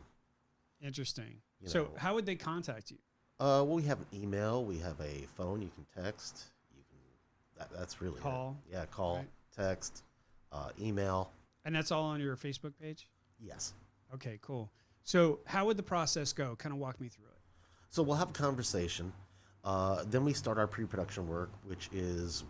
Interesting. You So know, how would they contact you? well, we have an email. We have a phone. You can text. You can. That's really Call. it. Yeah, call, Right. text, email. And that's all on your Facebook page? Yes. Okay, cool. So how would the process go? Kind of walk me through it. So we'll have a conversation. Then we start our pre-production work, which is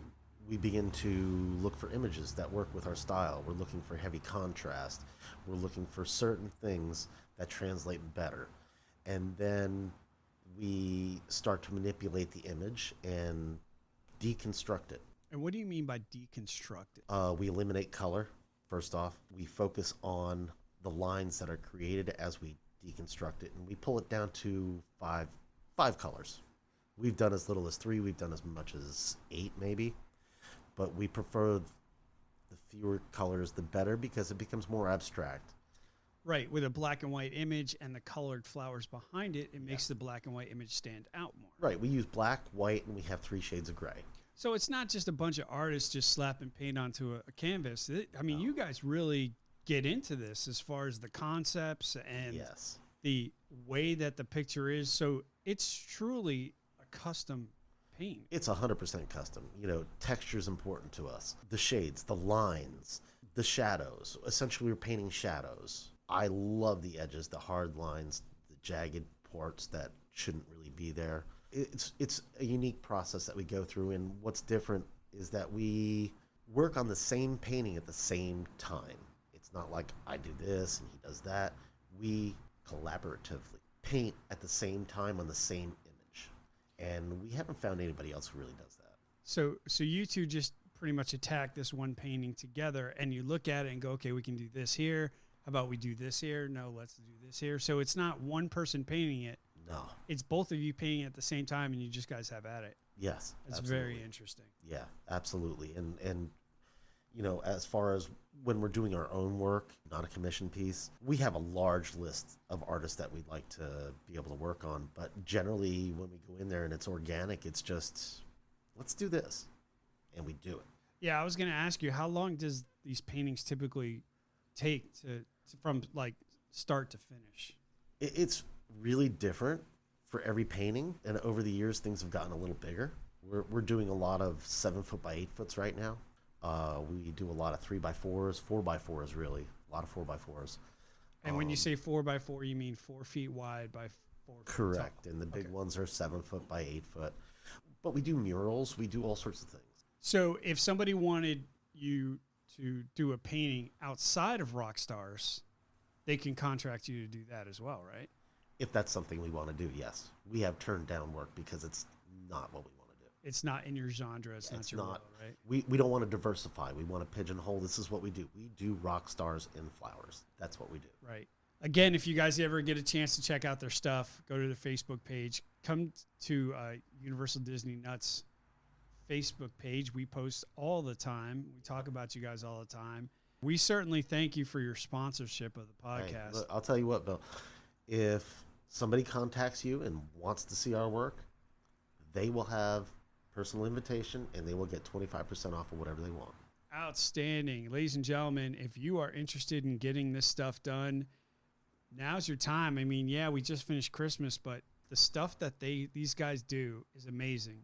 we begin to look for images that work with our style. We're looking for heavy contrast. We're looking for certain things that translate better. And then we start to manipulate the image and deconstruct it. And what do you mean by deconstruct it? We eliminate color, first off. We focus on the lines that are created as we deconstruct it, and we pull it down to five colors. We've done as little as 3. We've done as much as 8, maybe. But we prefer the fewer colors, the better, because it becomes more abstract. Right, with a black and white image and the colored flowers behind it, it makes the black and white image stand out more. Right, we use black, white, and we have 3 shades of gray. So it's not just a bunch of artists just slapping paint onto a canvas. I mean, you guys really get into this as far as the concepts and the way that the picture is. So it's truly a custom paint. It's 100% custom. You know, texture is important to us. The shades, the lines, the shadows. Essentially, we're painting shadows. I love the edges, the hard lines, the jagged parts that shouldn't really be there. It's a unique process that we go through, and what's different is that we work on the same painting at the same time. It's not like I do this and he does that. We collaboratively paint at the same time on the same image, and we haven't found anybody else who really does that. So you two just pretty much attack this one painting together, and you look at it and go, okay, we can do this here. How about we do this here? No, let's do this here. So it's not one person painting it. No. It's both of you painting at the same time, and you just guys have at it. Yes. It's absolutely. very interesting. Yeah, absolutely. And you know, as far as when we're doing our own work, not a commission piece, we have a large list of artists that we'd like to be able to work on. But generally, when we go in there and it's organic, it's just, let's do this. And we do it. Yeah, I was going to ask you, how long does these paintings typically take to from like start to finish? It's really different for every painting. And over the years, things have gotten a little bigger. We're doing a lot of 7 foot by 8 foots right now. We do a lot of 3x4s, 4x4s, really. A lot of 4x4s. And when you say 4x4, you mean 4 feet wide by 4 feet correct. tall. And the big ones are 7 foot by 8 foot. But we do murals. We do all sorts of things. So if somebody wanted you to do a painting outside of Rockstars, they can contract you to do that as well, right? If that's something we want to do, yes. We have turned down work because it's not what we want to do. it's not in your genre. It's not It's your not. world, right? We don't want to diversify. We want to pigeonhole. This is what we do. We do rock stars in flowers. That's what we do. Right. Again, if you guys ever get a chance to check out their stuff, go to their Facebook page. Come to Universal Disney Nuts Facebook page. We post all the time. We talk about you guys all the time. We certainly thank you for your sponsorship of the Hey, podcast. look, I'll tell you what, Bill. If somebody contacts you and wants to see our work, they will have personal invitation and they will get 25% off of whatever they want. Outstanding. Ladies and gentlemen, if you are interested in getting this stuff done, now's your time. I mean, yeah, we just finished Christmas, but the stuff that these guys do is amazing.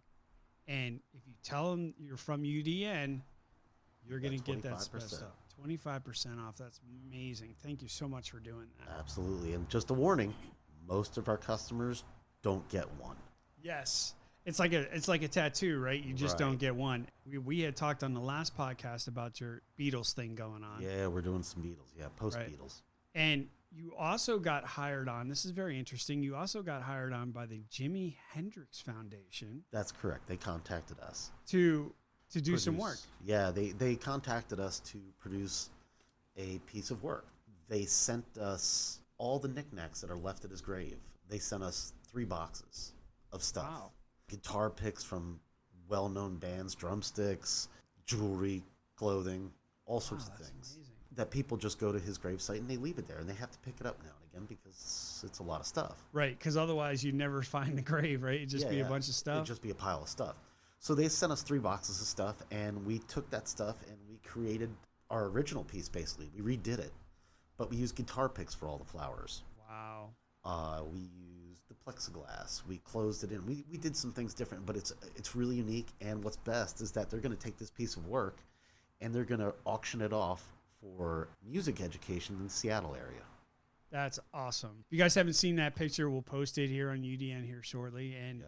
And if you tell them you're from UDN, you're going to get that 25%. stuff. 25% off. That's amazing. Thank you so much for doing that. Absolutely. And just a warning, most of our customers don't get one. Yes. It's like a tattoo, right? You just don't get one. We had talked on the last podcast about your Beatles thing going on. Yeah, we're doing some Beatles. Yeah, post-Beatles. And you also got hired on. This is very interesting. You also got hired on by the Jimi Hendrix Foundation That's correct. They contacted us. to do some work. Yeah, they contacted us to produce a piece of work. They sent us all the knickknacks that are left at his grave. They sent us 3 boxes of stuff. Wow. Guitar picks from well-known bands, drumsticks, jewelry, clothing, all sorts of That's things. amazing. That people just go to his gravesite and they leave it there, and they have to pick it up now and again because it's a lot of stuff. Right, because otherwise you'd never find the grave, right? It'd just be a bunch of stuff. It'd just be a pile of stuff. So they sent us 3 boxes of stuff, and we took that stuff and we created our original piece, basically. We redid it, but we used guitar picks for all the flowers. Wow. We used the plexiglass. We closed it in. We did some things different, but it's really unique. And what's best is that they're going to take this piece of work and they're going to auction it off for music education in the Seattle area. That's awesome. If you guys haven't seen that picture, we'll post it here on UDN here shortly. And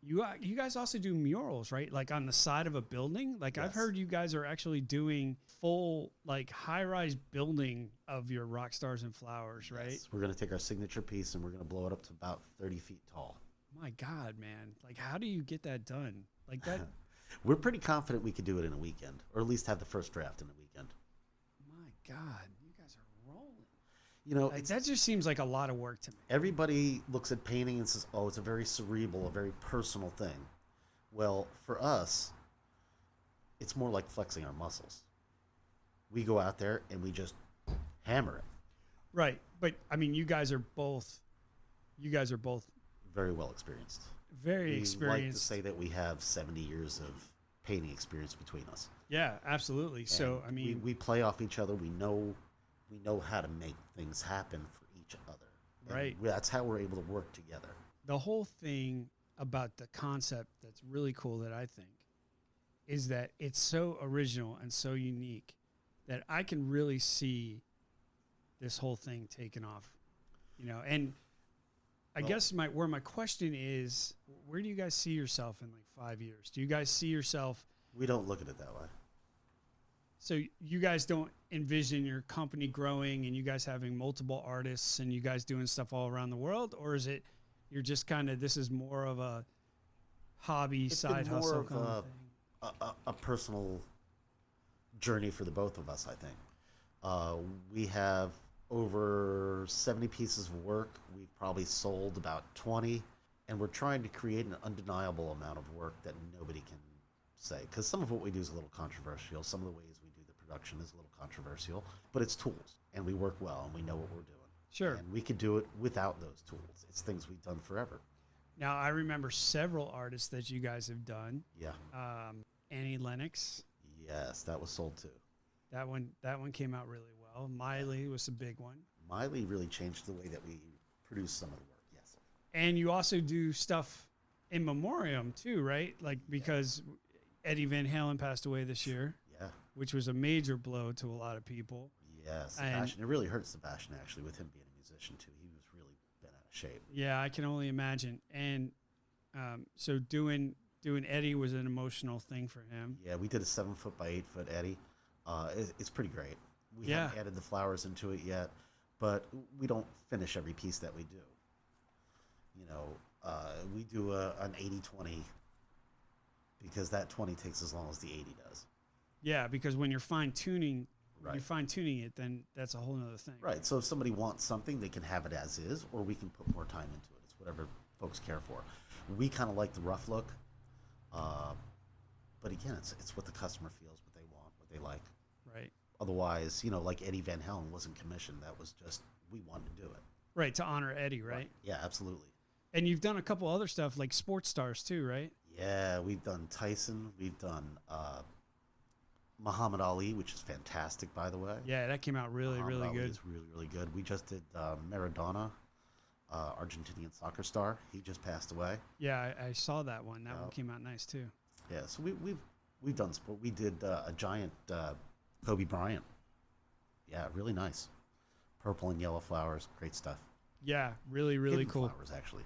you guys also do murals, right? Like on the side of a building. Like I've Yes. heard you guys are actually doing full like high-rise building of your rock stars and flowers, right? Yes. We're going to take our signature piece and we're going to blow it up to about 30 feet tall. My God, man! Like how do you get that done? Like that? We're pretty confident we could do it in a weekend, or at least have the first draft in a weekend. My God, you guys are rolling. You know, Like, that just seems like a lot of work to me. everybody looks at painting and says, oh, it's a very cerebral, a very personal thing. Well, for us, it's more like flexing our muscles. We go out there and we just hammer it. Right, but I mean, you guys are both Very well experienced. very We experienced. like to say that we have 70 years of painting experience between us. Yeah, absolutely. So, And I mean, we play off each other. We know how to make things happen for each other. And Right. That's how we're able to work together. the whole thing about the concept that's really cool that I think is that it's so original and so unique that I can really see this whole thing taking off, and I guess my question is, where do you guys see yourself in like 5 years? Do you guys see yourself? We don't look at it that way. So you guys don't envision your company growing and you guys having multiple artists and you guys doing stuff all around the world? Or is it you're just kind of, this is more of a hobby, It's side been more hustle of kind of thing? a personal journey for the both of us, I think. We have over 70 pieces of work. We've probably sold about 20, and we're trying to create an undeniable amount of work that nobody can say. Because some of what we do is a little controversial. Some of the ways we do the production is a little controversial, but it's tools, and we work well, and we know what we're doing. Sure. And we could do it without those tools. It's things we've done forever. Now, I remember several artists that you guys have done. Yeah. Annie Lennox, Yes, that was sold too. that one came out really well. Miley was a big one. Miley really changed the way that we produce some of the work. Yes. And you also do stuff in memoriam too, right? Like because Eddie Van Halen passed away this year, Yeah. which was a major blow to a lot of people. Yeah, And- Sebastian. It really hurt Sebastian actually with him being a musician too. He was really bent out of shape. Yeah, I can only imagine. And so doing Eddie was an emotional thing for him. Yeah, we did a 7 foot by 8 foot Eddie. It's pretty great. We Yeah. haven't added the flowers into it yet, but we don't finish every piece that we do. We do an 80-20 because that 20 takes as long as the 80 does. Yeah, because when you're fine tuning, Right. it, then that's a whole nother thing. Right. So if somebody wants something, they can have it as is, or we can put more time into it. It's whatever folks care for. We kind of like the rough look, but again, it's what the customer feels, what they want, what they like. Right. Otherwise, like Eddie Van Halen wasn't commissioned. That was just we wanted to do it. Right, to honor Eddie, right? Yeah, absolutely. And you've done a couple other stuff like sports stars too, right? Yeah, we've done Tyson. We've done Muhammad Ali, which is fantastic, by the way. Yeah, that came out really, Muhammad really Ali good. is really, really good. We just did Maradona, Argentinian soccer star. He just passed away. Yeah, I saw that one. That one came out nice too. Yeah, so we've done sport. We did a giant Kobe Bryant. Yeah, really nice. Purple and yellow flowers, great stuff. Yeah, really, really Hidden cool. flowers, actually.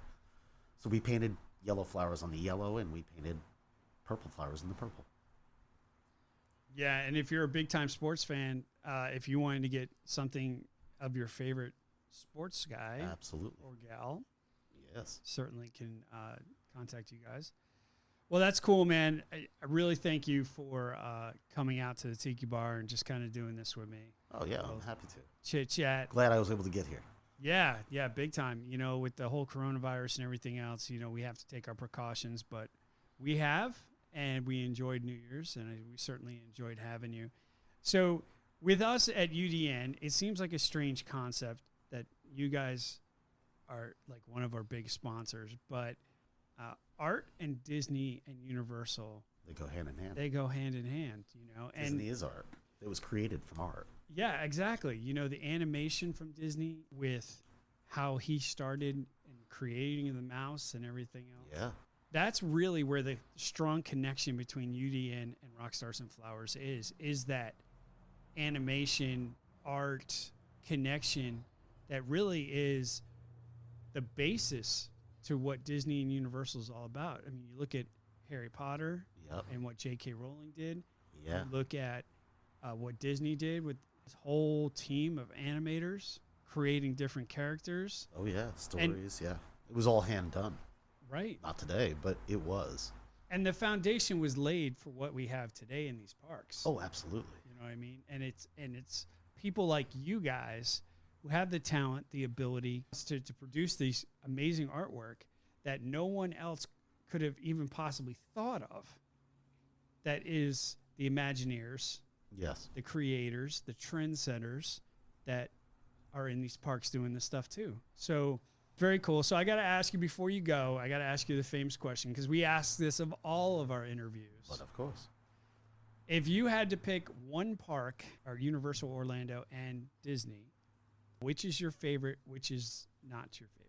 So we painted yellow flowers on the yellow, and we painted purple flowers in the purple. Yeah, and if you're a big time sports fan, if you wanted to get something of your favorite sports guy Absolutely. or gal, Yes. certainly can contact you guys. Well, that's cool, man. I really thank you for coming out to the Tiki Bar and just kind of doing this with me. Oh, yeah, I'm happy to. Chit chat. Glad I was able to get here. Yeah, big time. With the whole coronavirus and everything else, we have to take our precautions, but we have, and we enjoyed New Year's, and we certainly enjoyed having you. So with us at UDN, it seems like a strange concept that you guys are like one of our big sponsors, but art and Disney and Universal, They go hand in hand. they go hand in hand, and Disney is art. It was created from art. yeah, exactly. The animation from Disney with how he started in creating the mouse and everything else. Yeah. That's really where the strong connection between UDN and Rockstars and Flowers is that animation, art connection that really is the basis to what Disney and Universal is all about. I mean, you look at Harry Potter Yep. and what J.K. Rowling did. Yeah. You look at what Disney did with this whole team of animators creating different characters. Oh, yeah. Stories. Yeah. It was all hand done. Right. Not today, but it was. And the foundation was laid for what we have today in these parks. Oh, absolutely. You know what I mean? And it's people like you guys who have the talent, the ability to produce these amazing artwork that no one else could have even possibly thought of. That is the Imagineers, Yes. the creators, the trendsetters that are in these parks doing this stuff too. So very cool. So I got to ask you before you go, I got to ask you the famous question because we ask this of all of our interviews. But of course. If you had to pick one park, or Universal Orlando and Disney, which is your favorite, which is not your favorite?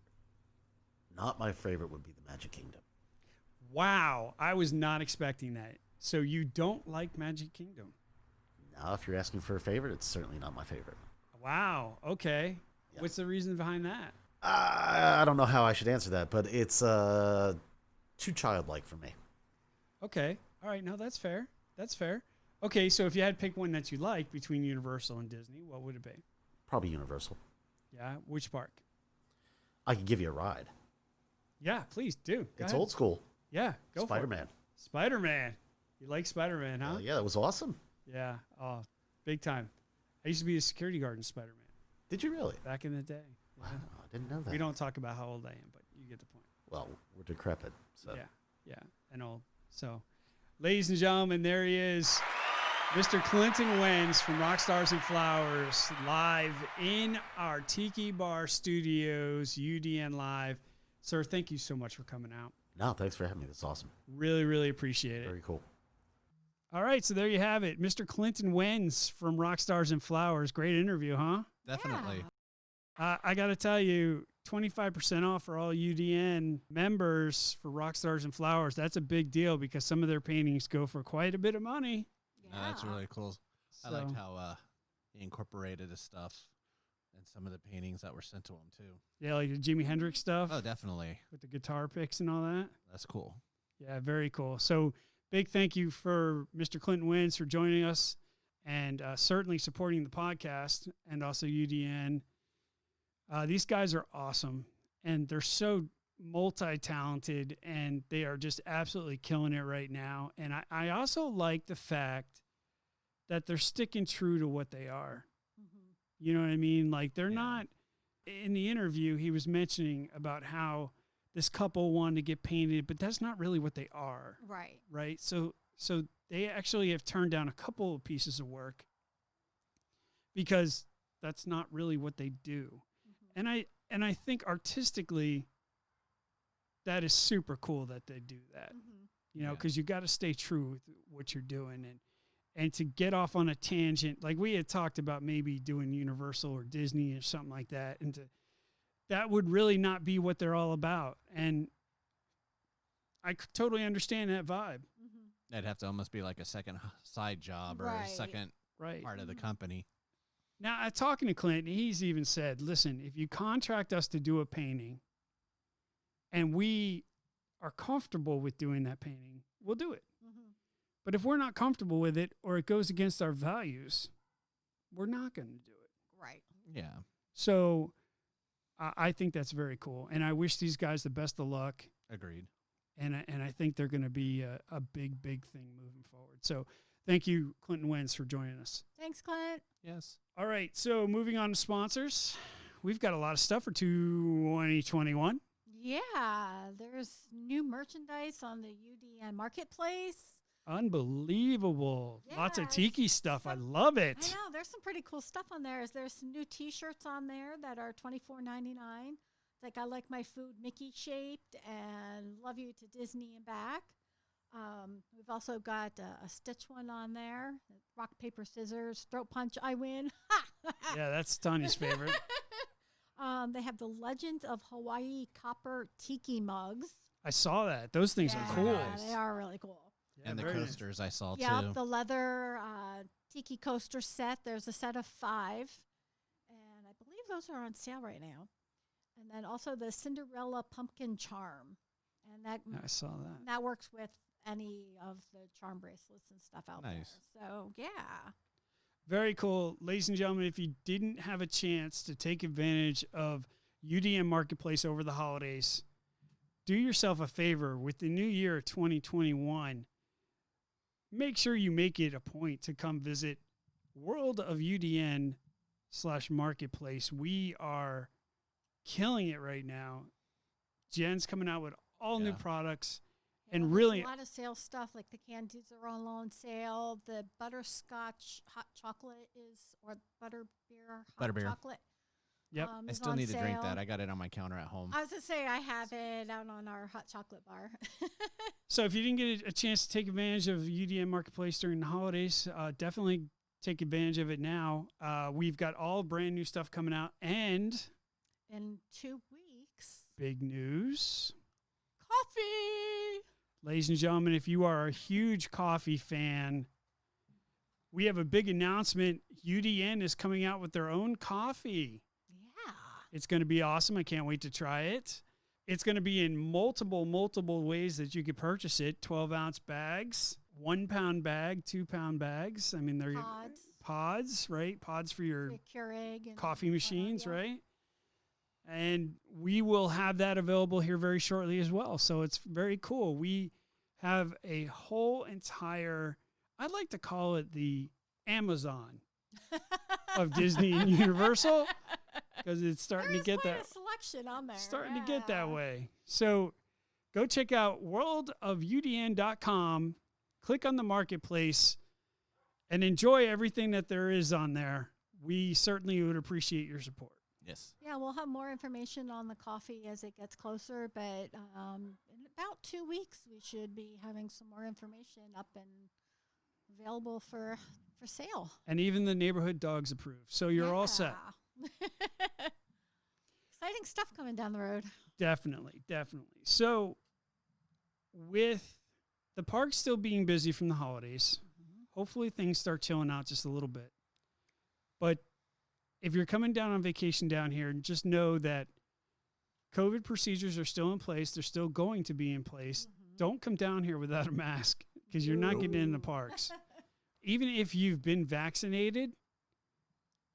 Not my favorite would be the Magic Kingdom. Wow. I was not expecting that. So you don't like Magic Kingdom? Now, if you're asking for a favorite, it's certainly not my favorite. Wow. Okay. Yeah. What's the reason behind that? I don't know how I should answer that, but it's too childlike for me. Okay. All right. No, that's fair. That's fair. Okay. So if you had to pick one that you like between Universal and Disney, what would it be? Probably Universal. Yeah. Which park? I could give you a ride. Yeah, please do. Go It's ahead. old school. Yeah. Go for it. Spider-Man. Spider-Man. You like Spider-Man, huh? Yeah, that was awesome. Yeah. Oh, big time. I used to be a security guard in Spider-Man Did you really? back in the day. Wow, Yeah. I didn't know that. We don't talk about how old I am, but you get the point. Well, we're decrepit. So. Yeah, and old. So, ladies and gentlemen, there he is, Mr. Clinton Wenz from Rockstars and Flowers, live in our Tiki Bar studios, UDN Live. Sir, thank you so much for coming out. No, thanks for having me. That's awesome. Really, really appreciate it. Very cool. All right, so there you have it. Mr. Clinton Wenz from Rockstars and Flowers. Great interview, huh? Definitely. I got to tell you, 25% off for all UDN members for Rockstars and Flowers. That's a big deal because some of their paintings go for quite a bit of money. No, that's really cool. I liked So- how he incorporated his stuff and some of the paintings that were sent to him too. Yeah, like the Jimi Hendrix stuff Oh, definitely. with the guitar picks and all that. That's cool. Yeah, very cool. So big thank you for Mr. Clinton Wenz for joining us and certainly supporting the podcast and also UDN. These guys are awesome and they're so multi-talented, and they are just absolutely killing it right now. And I also like the fact that they're sticking true to what they are. You know what I mean? Like they're not, in the interview, he was mentioning about how this couple wanted to get painted, but that's not really what they are. Right. Right. So they actually have turned down a couple of pieces of work because that's not really what they do. And I think artistically that is super cool that they do that. You know, because you got to stay true with what you're doing, and to get off on a tangent, like we had talked about maybe doing Universal or Disney or something like that, and that would really not be what they're all about. And I totally understand that vibe. That'd have to almost be like a second side job or a second part of the company. Now, talking to Clint, he's even said, listen, if you contract us to do a painting and we are comfortable with doing that painting, we'll do it. But if we're not comfortable with it or it goes against our values, we're not going to do it. Right. Yeah. So I think that's very cool. And I wish these guys the best of luck. Agreed. And I think they're going to be a big, big thing moving forward. So thank you, Clinton Wentz, for joining us. Thanks, Clint. Yes. All right. So moving on to sponsors. We've got a lot of stuff for 2021. Yeah, there's new merchandise on the UDN marketplace. Unbelievable. Lots of Yes. tiki stuff. I love it. I know, there's some pretty cool stuff on there. There's some new T-shirts on there that are $24.99. Like I like my food Mickey shaped and love you to Disney and back. We've also got a Stitch one on there. Rock, paper, scissors, throat punch, I win. Yeah, that's Tany's favorite. They have the Legend of Hawaii copper tiki mugs. I saw that. Those things are cool. Nice. They are really cool. Yeah, And the very nice. coasters I saw Yeah, too. the leather tiki coaster set. There's a set of 5, and I believe those are on sale right now. And then also the Cinderella pumpkin charm, and I saw that. that works with any of the charm bracelets and stuff out Nice. there. So yeah, Very cool. Ladies and gentlemen, if you didn't have a chance to take advantage of UDN Marketplace over the holidays, do yourself a favor with the new year 2021. Make sure you make it a point to come visit World of UDN/Marketplace. We are killing it right now. Jen's coming out with all new Yeah. products. Yeah, And there's really- a lot of sale stuff. Like the candies are all on sale. The butterscotch hot chocolate or butterbeer hot Butterbeer. chocolate. Yep. I is still on need to drink that. sale. I got it on my counter at home. I was gonna say I have it out on our hot chocolate bar. So if you didn't get a chance to take advantage of UDN Marketplace during the holidays, definitely take advantage of it now. We've got all brand new stuff coming out, and In 2 weeks, big news. coffee. Ladies and gentlemen, if you are a huge coffee fan, we have a big announcement. UDN is coming out with their own coffee. Yeah. It's going to be awesome. I can't wait to try it. It's going to be in multiple ways that you could purchase it. 12-ounce bags, 1-pound bag, 2-pound bags. I mean, they're pods, right? Pods for your Keurig and coffee machines, yeah. right? And we will have that available here very shortly as well. So it's very cool. We have a whole entire, I'd like to call it the Amazon of Disney and Universal, because it's starting to get quite that a selection on there. starting to get that way. So go check out worldofudn.com, click on the marketplace, and enjoy everything that there is on there. We certainly would appreciate your support. Yes. Yeah, we'll have more information on the coffee as it gets closer, but in about 2 weeks we should be having some more information up and available for sale. And even the neighborhood dogs approve. So you're all set. Yeah. Exciting stuff coming down the road. Definitely. So with the park still being busy from the holidays, hopefully things start chilling out just a little bit. But if you're coming down on vacation down here, just know that COVID procedures are still in place. They're still going to be in place. Don't come down here without a mask, because you're not getting in the parks. Even if you've been vaccinated,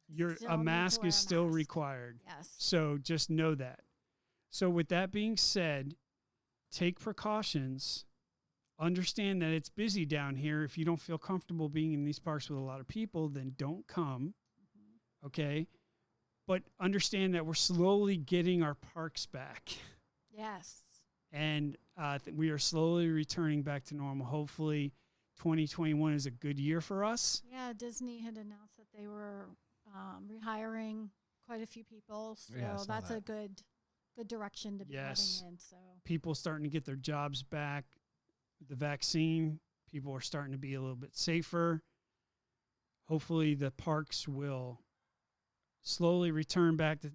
Still a need to mask wear is a still mask. required. Yes. So just know that. So with that being said, take precautions. Understand that it's busy down here. If you don't feel comfortable being in these parks with a lot of people, then don't come. Okay? But understand that we're slowly getting our parks back. Yes. And we are slowly returning back to normal. Hopefully, 2021 is a good year for us. Yeah, Disney had announced that they were rehiring quite a few people. So Yeah, I saw that's that. a good direction to be Yes. heading in. So People starting to get their jobs back. The vaccine, people are starting to be a little bit safer. Hopefully, the parks will slowly return back to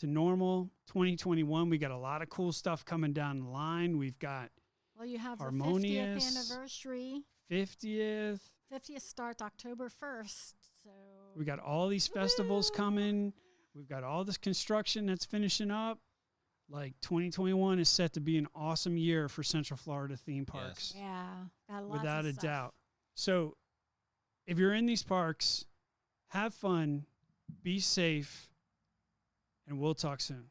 normal. 2021, we got a lot of cool stuff coming down the line. We've got well, you have Harmonious. the 50th anniversary. 50th. 50th starts October 1st. So We got all these festivals coming. We've got all this construction that's finishing up. Like 2021 is set to be an awesome year for Central Florida theme parks. yeah, got lots Without of a stuff. doubt. So if you're in these parks, have fun, be safe, and we'll talk soon.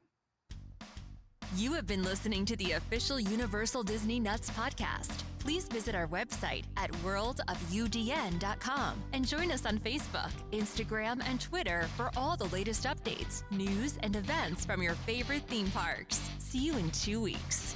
You have been listening to the official Universal Disney Nuts podcast. Please visit our website at worldofudn.com and join us on Facebook, Instagram, and Twitter for all the latest updates, news, and events from your favorite theme parks. See you in 2 weeks.